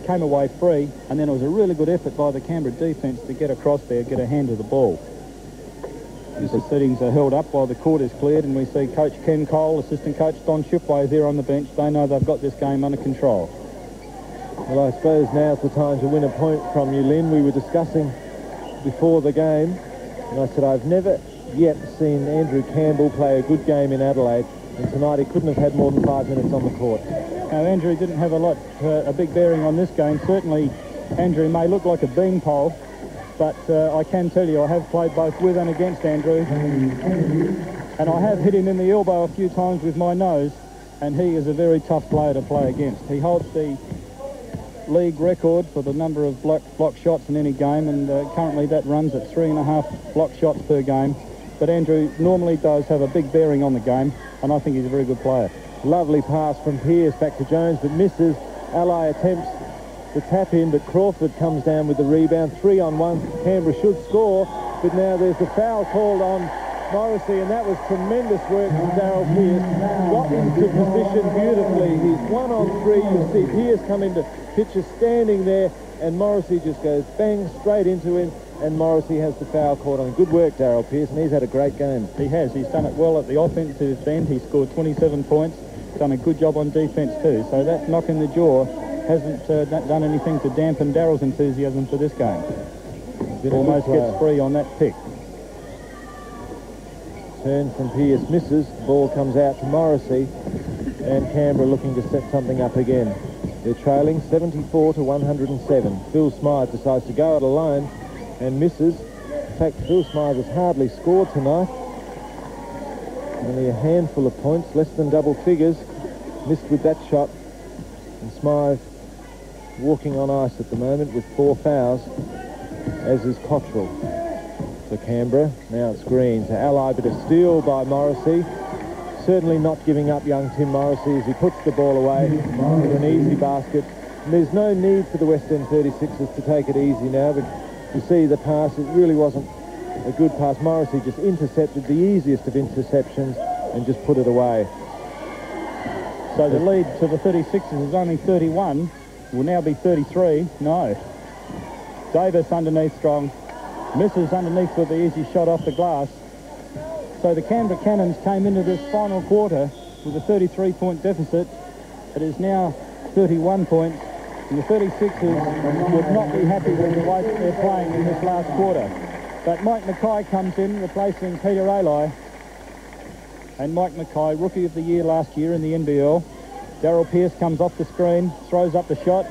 Speaker 2: came away free, and then it was a really good effort by the Canberra defence to get across there, get a hand to the ball. The proceedings are held up while the court is cleared, and we see Coach Ken Cole, assistant coach Don Shipway there on the bench. They know they've got this game under control.
Speaker 3: Well, I suppose now's the time to win a point from you, Lynn. We were discussing before the game, and I said I've never yet seen Andrew Campbell play a good game in Adelaide, and tonight he couldn't have had more than 5 minutes on the court.
Speaker 2: Now, Andrew didn't have a big bearing on this game. Certainly, Andrew may look like a beanpole, but I can tell you I have played both with and against Andrew, and I have hit him in the elbow a few times with my nose, and he is a very tough player to play against. He holds the league record for the number of block shots in any game, and currently that runs at 3.5 block shots per game. But Andrew normally does have a big bearing on the game, and I think he's a very good player.
Speaker 3: Lovely pass from Pearce back to Jones, but misses. Ally attempts the tap in, but Crawford comes down with the rebound. 3-on-1. Canberra should score, but now there's a foul called on Morrissey, and that was tremendous work from Darryl Pearce. Got into position beautifully. He's 1-on-3. You see Pearce come into picture standing there, and Morrissey just goes bang straight into him, and Morrissey has the foul called on. Good work, Darryl Pearce, and he's had a great game.
Speaker 2: He has. He's done it well at the offensive end. He scored 27 points. Done a good job on defence too. So that knock in the jaw hasn't done anything to dampen Darryl's enthusiasm for this game. Almost gets free on that pick.
Speaker 3: Turn from Pearce misses. The ball comes out to Morrissey, and Canberra looking to set something up again. They're trailing 74 to 107. Phil Smythe decides to go it alone and misses. In fact, Phil Smythe has hardly scored tonight. Only a handful of points, less than double figures. Missed with that shot. And Smythe walking on ice at the moment with 4 fouls, as is Cottrell. For Canberra, now it's Green to Ally, but a steal by Morrissey. Certainly not giving up young Tim Morrissey as he puts the ball away for an easy basket. And there's no need for the West End 36ers to take it easy now, but you see the pass, it really wasn't a good pass. Morrissey just intercepted the easiest of interceptions and just put it away.
Speaker 2: So the lead to the 36ers is only 31. Will now be 33. No. Davis underneath strong. Misses underneath with the easy shot off the glass. So the Canberra Cannons came into this final quarter with a 33-point deficit. It is now 31 points. And the 36ers would not be happy with the way that they're playing in this last quarter. But Mike Mackay comes in, replacing Peter Alai. And Mike Mackay, Rookie of the Year last year in the NBL. Darryl Pearce comes off the screen, throws up the shot.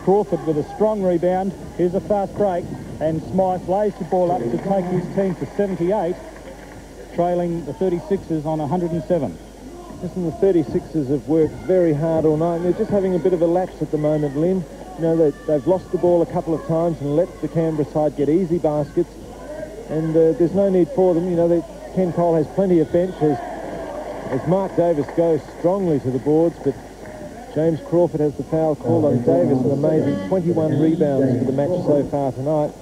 Speaker 2: Crawford with a strong rebound. Here's a fast break. And Smythe lays the ball up to take his team to 78, trailing the 36ers on 107.
Speaker 3: Listen, the 36ers have worked very hard all night, and they're just having a bit of a lapse at the moment, Lynn. You know, they've lost the ball a couple of times and let the Canberra side get easy baskets, and there's no need for them. You know, Ken Cole has plenty of bench as Mark Davis goes strongly to the boards, but James Crawford has the foul called on Davis, an amazing 21 rebounds for the match so far tonight.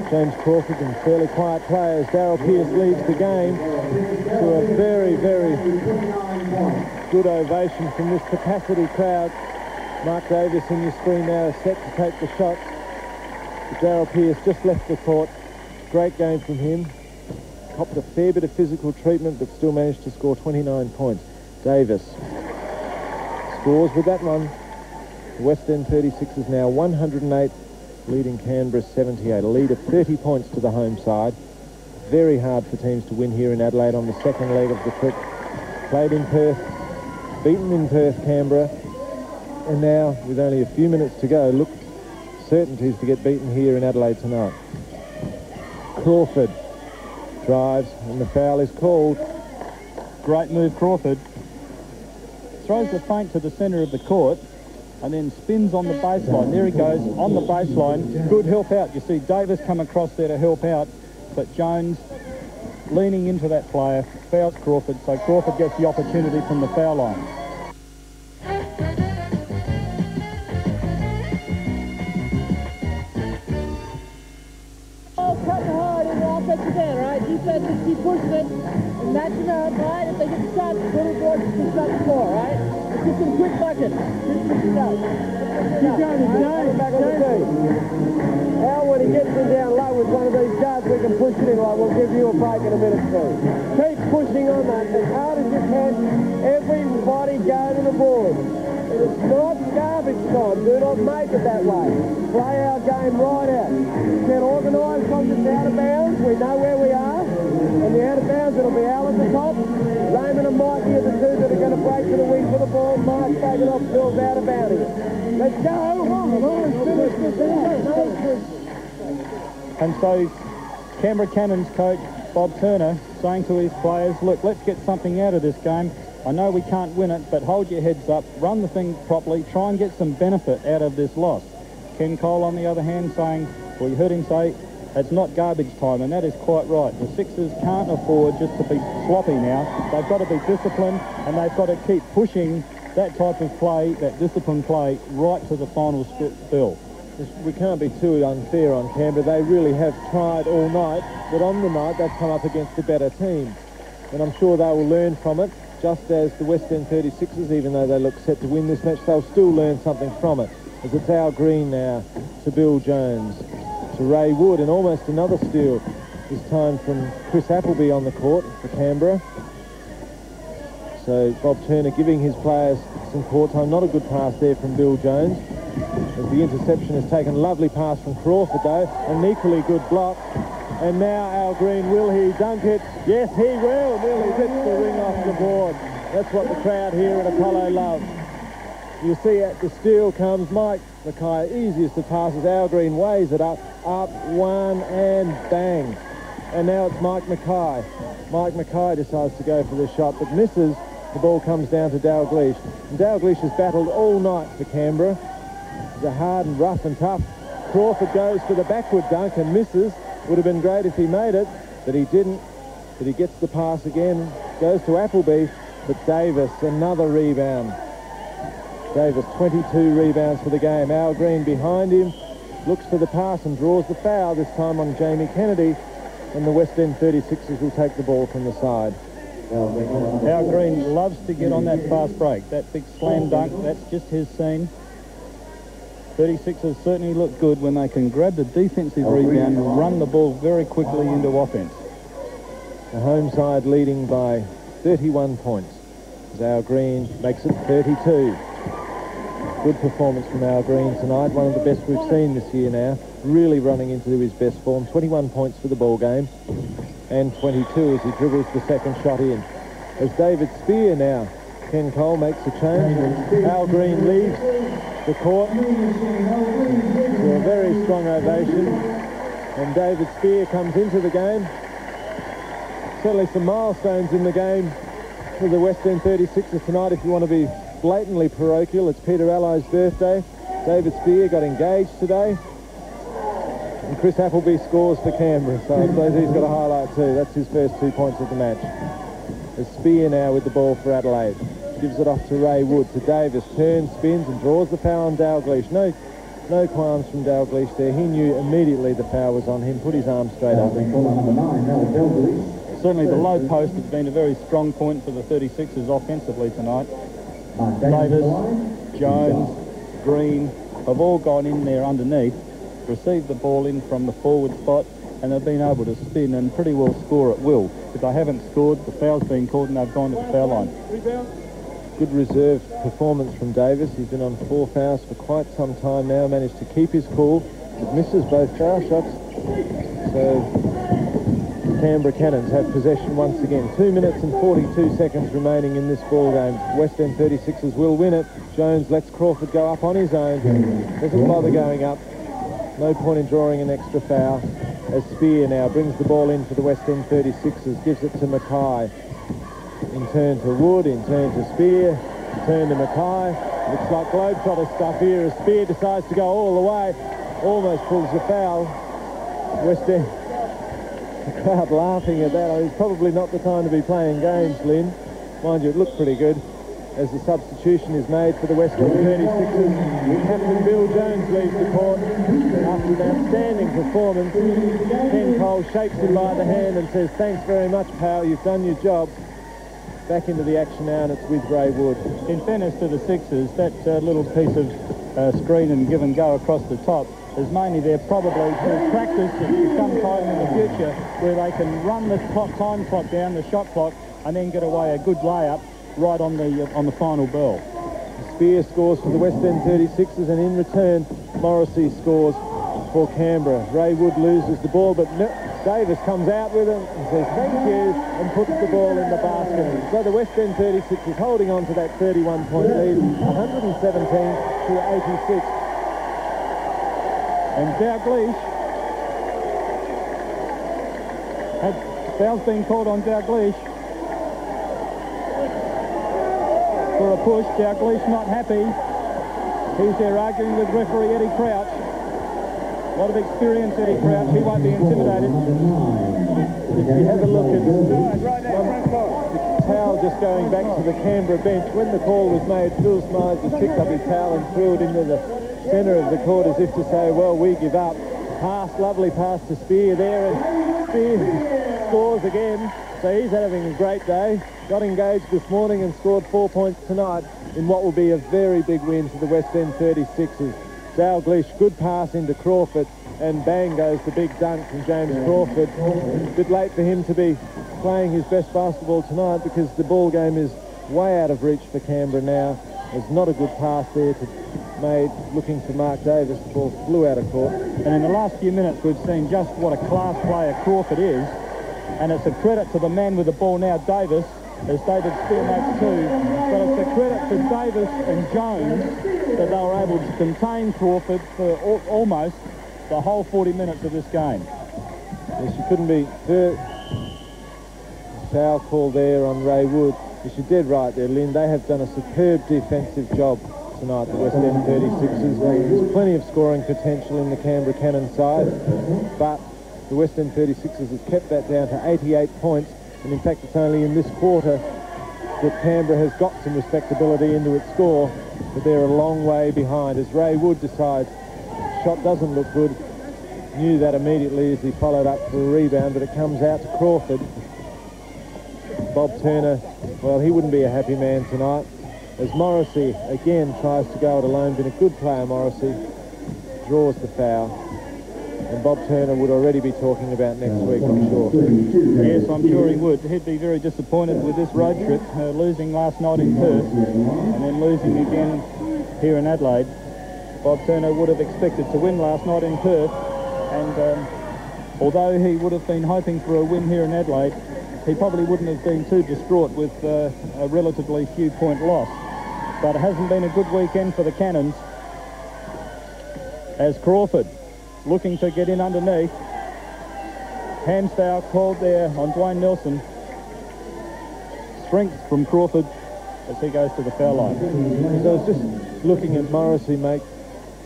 Speaker 3: James Crawford and fairly quiet play as Darryl Pearce leads the game to a very, very good ovation from this capacity crowd. Mark Davis in your screen now is set to take the shot. Darryl Pearce just left the court. Great game from him. Copped a fair bit of physical treatment but still managed to score 29 points. Davis scores with that one. The West End 36ers now 108. Leading Canberra 78, a lead of 30 points to the home side. Very hard for teams to win here in Adelaide on the second leg of the trip. Played in Perth, beaten in Perth, Canberra, and now with only a few minutes to go, look, certainties to get beaten here in Adelaide tonight. Crawford drives and the foul is called.
Speaker 2: Great move, Crawford. Throws the feint to the centre of the court and then spins on the baseline. There he goes, on the baseline. Good help out. You see Davis come across there to help out, but Jones leaning into that player, fouls Crawford, so Crawford gets the opportunity from the foul line.
Speaker 5: Cutting hard in the offensive end, right? Defense just keep pushing it and matching up, right? If they get the shot, the little boys just shut the floor, right? It's just some quick buckets. Just push it out. Keep going, Jones. Back on the tee. Al, when he gets it down low with one of these guards, we can push it in like we'll give you a break in a minute too. Keep pushing on that as hard as you can. Everybody go to the board. It's not garbage time. Do not make it that way. Play our game right out. Get organised from this out of bounds. We know where we are. And the out of bounds, it'll be Al at the top. Raymond and Mikey are the two that are going to break to the wing for the ball. Mark's taking off, Phil's out of bounds. Let's go.
Speaker 2: And so Canberra Cannons coach Bob Turner saying to his players, look, let's get something out of this game. I know we can't win it, but hold your heads up, run the thing properly, try and get some benefit out of this loss. Ken Cole, on the other hand, saying, well, you heard him say, it's not garbage time, and that is quite right. The Sixers can't afford just to be sloppy now. They've got to be disciplined, and they've got to keep pushing that type of play, that disciplined play, right to the final spill.
Speaker 3: We can't be too unfair on Canberra. They really have tried all night, but on the night they've come up against a better team. And I'm sure they will learn from it. Just as the West End 36ers, even though they look set to win this match, they'll still learn something from it. As it's Al Green now to Bill Jones, to Ray Wood, and almost another steal, this time from Chris Appleby on the court for Canberra. So Bob Turner giving his players some court time. Not a good pass there from Bill Jones. As the interception has taken, lovely pass from Crawford though, an equally good block. And now Al Green, will he dunk it? Yes, he will. Nearly rips the ring off the board. That's what the crowd here at Apollo love. You see at the steal comes Mike Mackay, easiest of passes. Al Green weighs it up, one, and bang. And now it's Mike Mackay. Mike Mackay decides to go for the shot, but misses. The ball comes down to Dalglish. And Dalglish has battled all night for Canberra. He's a hard and rough and tough. Crawford goes for the backward dunk and misses. Would have been great if he made it, but he didn't. But he gets the pass again, goes to Appleby, but Davis, another rebound. Davis, 22 rebounds for the game. Al Green behind him, looks for the pass and draws the foul, this time on Jamie Kennedy, and the West End 36ers will take the ball from the side.
Speaker 2: Al Green loves to get on that fast break. That big slam dunk, that's just his scene. 36ers certainly look good when they can grab the defensive rebound and run the ball very quickly into offense.
Speaker 3: The home side leading by 31 points. As Al Green makes it 32. Good performance from Al Green tonight. One of the best we've seen this year now. Really running into his best form. 21 points for the ball game. And 22 as he dribbles the second shot in. As David Spear now, Ken Cole makes a change. Al Green leaves the court to a very strong ovation. And David Spear comes into the game. Certainly some milestones in the game for the West End 36ers tonight. If you want to be blatantly parochial, it's Peter Alli's birthday. David Spear got engaged today. And Chris Appleby scores for Canberra, so I suppose he's got a highlight too. That's his first 2 points of the match. As Spear now with the ball for Adelaide. Gives it off to Ray Wood, to Davis, turns, spins and draws the foul on Dalglish. No qualms from Dalglish there. He knew immediately the foul was on him, put his arm straight up.
Speaker 2: Certainly the low post has been a very strong point for the 36ers offensively tonight. Davis, Jones, Green have all gone in there underneath, received the ball in from the forward spot, and they've been able to spin and pretty well score at will. If they haven't scored, the foul's been called and they've gone to the foul line.
Speaker 3: Good reserve performance from Davis. He's been on 4 fouls for quite some time now, managed to keep his cool, but misses both foul shots. So Canberra Cannons have possession once again. 2 minutes and 42 seconds remaining in this ball game. West End 36ers will win it. Jones lets Crawford go up on his own. Doesn't bother going up. No point in drawing an extra foul. As Spear now brings the ball in for the West End 36ers. Gives it to Mackay. In turn to Wood, in turn to Spear, in turn to Mackay. Looks like globetrotter stuff here as Spear decides to go all the way. Almost pulls the foul. West End. The crowd laughing at that. It's probably not the time to be playing games, Lynn. Mind you, it looked pretty good as the substitution is made for the West End 36ers. Captain Bill Jones leaves the court after an outstanding performance. Ken Cole shakes him by the hand and says, "Thanks very much, pal, you've done your job." Back into the action now, and it's with Ray Wood.
Speaker 2: In fairness to the Sixers, that little piece of screen and give and go across the top is mainly there probably to practice sometime in the future where they can run the time clock down, the shot clock, and then get away a good layup right on the final bell.
Speaker 3: Spear scores for the West End 36ers, and in return, Morrissey scores for Canberra. Ray Wood loses the ball, but Davis comes out with it and says thank you and puts the ball in the basket. So the West End 36ers holding on to that 31-point lead, 117 to 86.
Speaker 2: And Dalglish had foul's been called on Dalglish for a push. Dalglish not happy. He's there arguing with referee Eddie Crouch. A lot of experience, Eddie Crouch. He won't be intimidated.
Speaker 3: If you have a look at the towel just going back to the Canberra bench, when the call was made, Phil Smythe just picked up his towel and threw it into the centre of the court as if to say, well, we give up. Pass, lovely pass to Spear there, and Spear scores again. So he's having a great day. Got engaged this morning and scored 4 points tonight in what will be a very big win for the West End 36ers. Dalglish, good pass into Crawford, and bang goes the big dunk from James Crawford. A bit late for him to be playing his best basketball tonight because the ball game is way out of reach for Canberra now. There's not a good pass there to made looking for Mark Davis. The ball flew out of court.
Speaker 2: And in the last few minutes we've seen just what a class player Crawford is, and it's a credit to the man with the ball now, Davis, as David Spear makes 2. But it's a credit to Davis and Jones that they were able to contain Crawford for almost the whole 40 minutes of this game.
Speaker 3: Yes, you couldn't be... Foul call there on Ray Wood. Yes, you're dead right there, Lynn. They have done a superb defensive job tonight, the West End 36ers. There's plenty of scoring potential in the Canberra Cannons side, but the West End 36ers has kept that down to 88 points, and in fact it's only in this quarter that Canberra has got some respectability into its score, but they're a long way behind as Ray Wood decides shot doesn't look good. Knew that immediately as he followed up for a rebound, but it comes out to Crawford. Bob Turner, well, he wouldn't be a happy man tonight, as Morrissey again tries to go it alone. Been a good player, Morrissey. draws the foul. And Bob Turner would already be talking about next week, I'm sure.
Speaker 2: Yes, I'm sure he would. He'd be very disappointed with this road trip, losing last night in Perth and then losing again here in Adelaide. Bob Turner would have expected to win last night in Perth, and although he would have been hoping for a win here in Adelaide, he probably wouldn't have been too distraught with a relatively few point loss. But it hasn't been a good weekend for the Cannons, as Crawford looking to get in underneath. Hands foul called there on Dwayne Nelson. Strength from Crawford as he goes to the foul line.
Speaker 3: So I was just looking at Morrissey make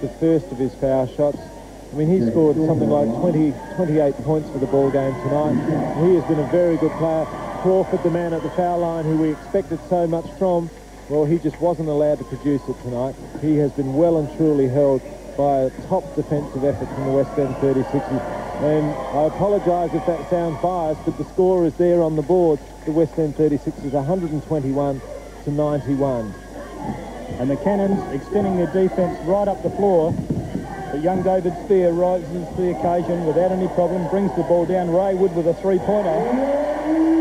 Speaker 3: the first of his foul shots. I mean, he scored something like 28 points for the ball game tonight. He has been a very good player. Crawford, the man at the foul line who we expected so much from, well, he just wasn't allowed to produce it tonight. He has been well and truly held by a top defensive effort from the West End 36ers. And I apologise if that sounds biased, but the score is there on the board. The West End 36ers 121 to 91.
Speaker 2: And the Cannons extending their defence right up the floor. But young David Spear rises to the occasion without any problem, brings the ball down. Ray Wood with a three-pointer.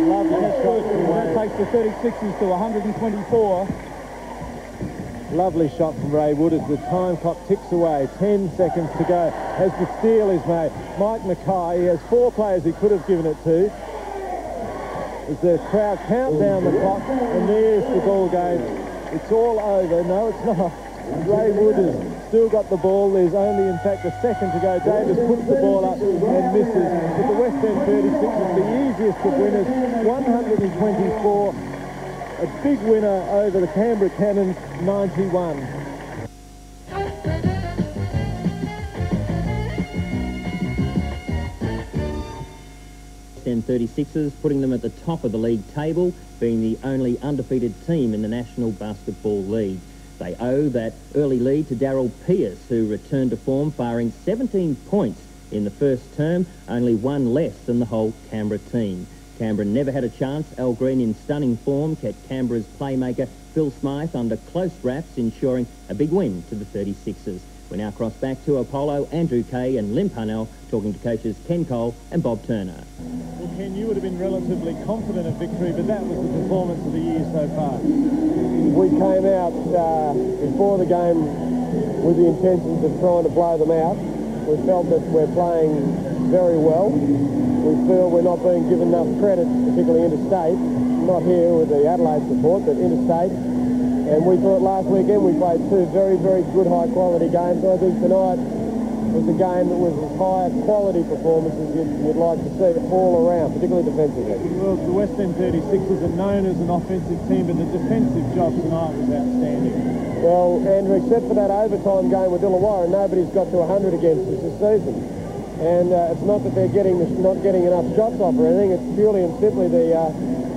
Speaker 2: Lovely shot. That takes the 36ers to 124.
Speaker 3: Lovely shot from Ray Wood as the time clock ticks away. 10 seconds to go as the steal is made. Mike Mackay, he has 4 players he could have given it to. As the crowd count down the clock, and there's the ball game. It's all over. No, it's not. Ray Wood has still got the ball. There's only, in fact, a second to go. Davis puts the ball up and misses. But the West End 36 is the easiest of winners, 124. A big winner over the Canberra Cannons, 91.
Speaker 1: West End 36ers putting them at the top of the league table, being the only undefeated team in the National Basketball League. They owe that early lead to Darryl Pierce, who returned to form, firing 17 points in the first term, only one less than the whole Canberra team. Canberra never had a chance. Al Green in stunning form kept Canberra's playmaker Phil Smythe under close wraps, ensuring a big win to the 36ers. We now cross back to Apollo, Andrew Kay and Lim Parnell, talking to coaches Ken Cole and Bob Turner.
Speaker 3: Well, Ken, you would have been relatively confident of victory, but that was the performance of the year so far.
Speaker 6: We came out before the game with the intentions of trying to blow them out. We felt that we're playing very well. We feel we're not being given enough credit, particularly interstate, not here with the Adelaide support, but interstate. And we thought last weekend we played 2 very, very good high-quality games. I think tonight was a game that was as high a quality performance as you'd like to see all around, particularly defensively.
Speaker 3: Well, the West End 36ers are known as an offensive team, but the defensive job tonight was outstanding.
Speaker 6: Well, Andrew, except for that overtime game with Illawarra, nobody's got to 100 against us this season. And it's not that they're not getting enough shots off or anything. It's purely and simply the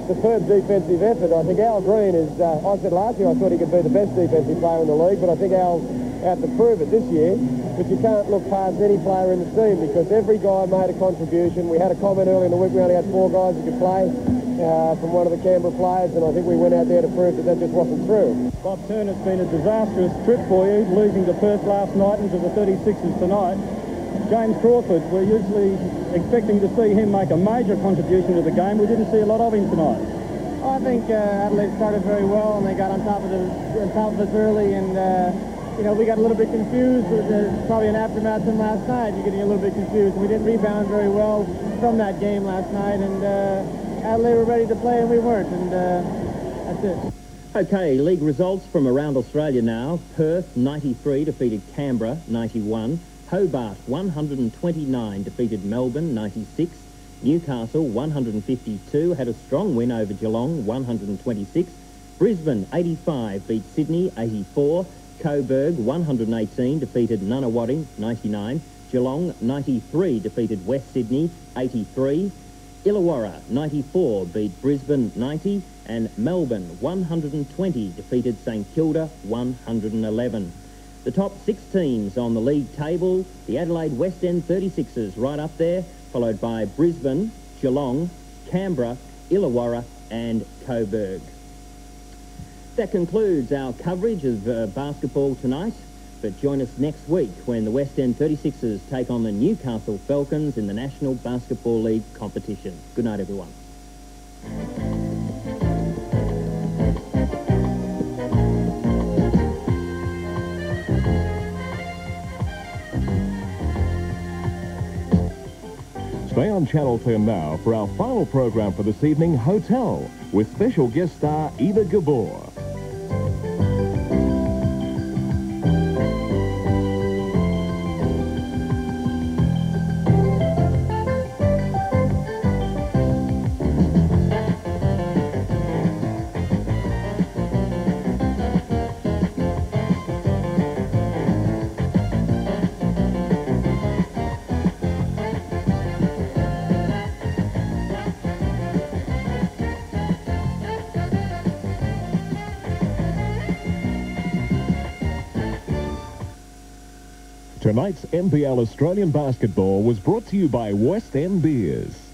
Speaker 6: superb defensive effort. I think Al Green is, I said last year I thought he could be the best defensive player in the league, but I think Al's out to prove it this year. But you can't look past any player in the team because every guy made a contribution. We had a comment earlier in the week, we only had 4 guys who could play from one of the Canberra players, and I think we went out there to prove that just wasn't true.
Speaker 2: Bob Turner's been a disastrous trip for you, losing to Perth last night and to the 36ers tonight. James Crawford, we're usually expecting to see him make a major contribution to the game. We didn't see a lot of him tonight.
Speaker 5: I think Adelaide started very well, and they got on top of us early, and you know, we got a little bit confused. Probably an aftermath from last night. You're getting a little bit confused. We didn't rebound very well from that game last night, and Adelaide were ready to play, and we weren't, and that's it.
Speaker 1: Okay, league results from around Australia now. Perth 93 defeated Canberra 91. Hobart 129 defeated Melbourne 96. Newcastle 152 had a strong win over Geelong 126. Brisbane 85 beat Sydney 84. Coburg 118 defeated Nunawading 99. Geelong 93 defeated West Sydney 83. Illawarra 94 beat Brisbane 90, and Melbourne 120 defeated St Kilda 111. The top 6 teams on the league table, the Adelaide West End 36ers right up there, followed by Brisbane, Geelong, Canberra, Illawarra and Coburg. That concludes our coverage of basketball tonight. but join us next week when the West End 36ers take on the Newcastle Falcons in the National Basketball League competition. Good night, everyone.
Speaker 4: Stay on Channel 10 now for our final program for this evening, Hotel, with special guest star Eva Gabor. Tonight's NBL Australian Basketball was brought to you by West End Beers.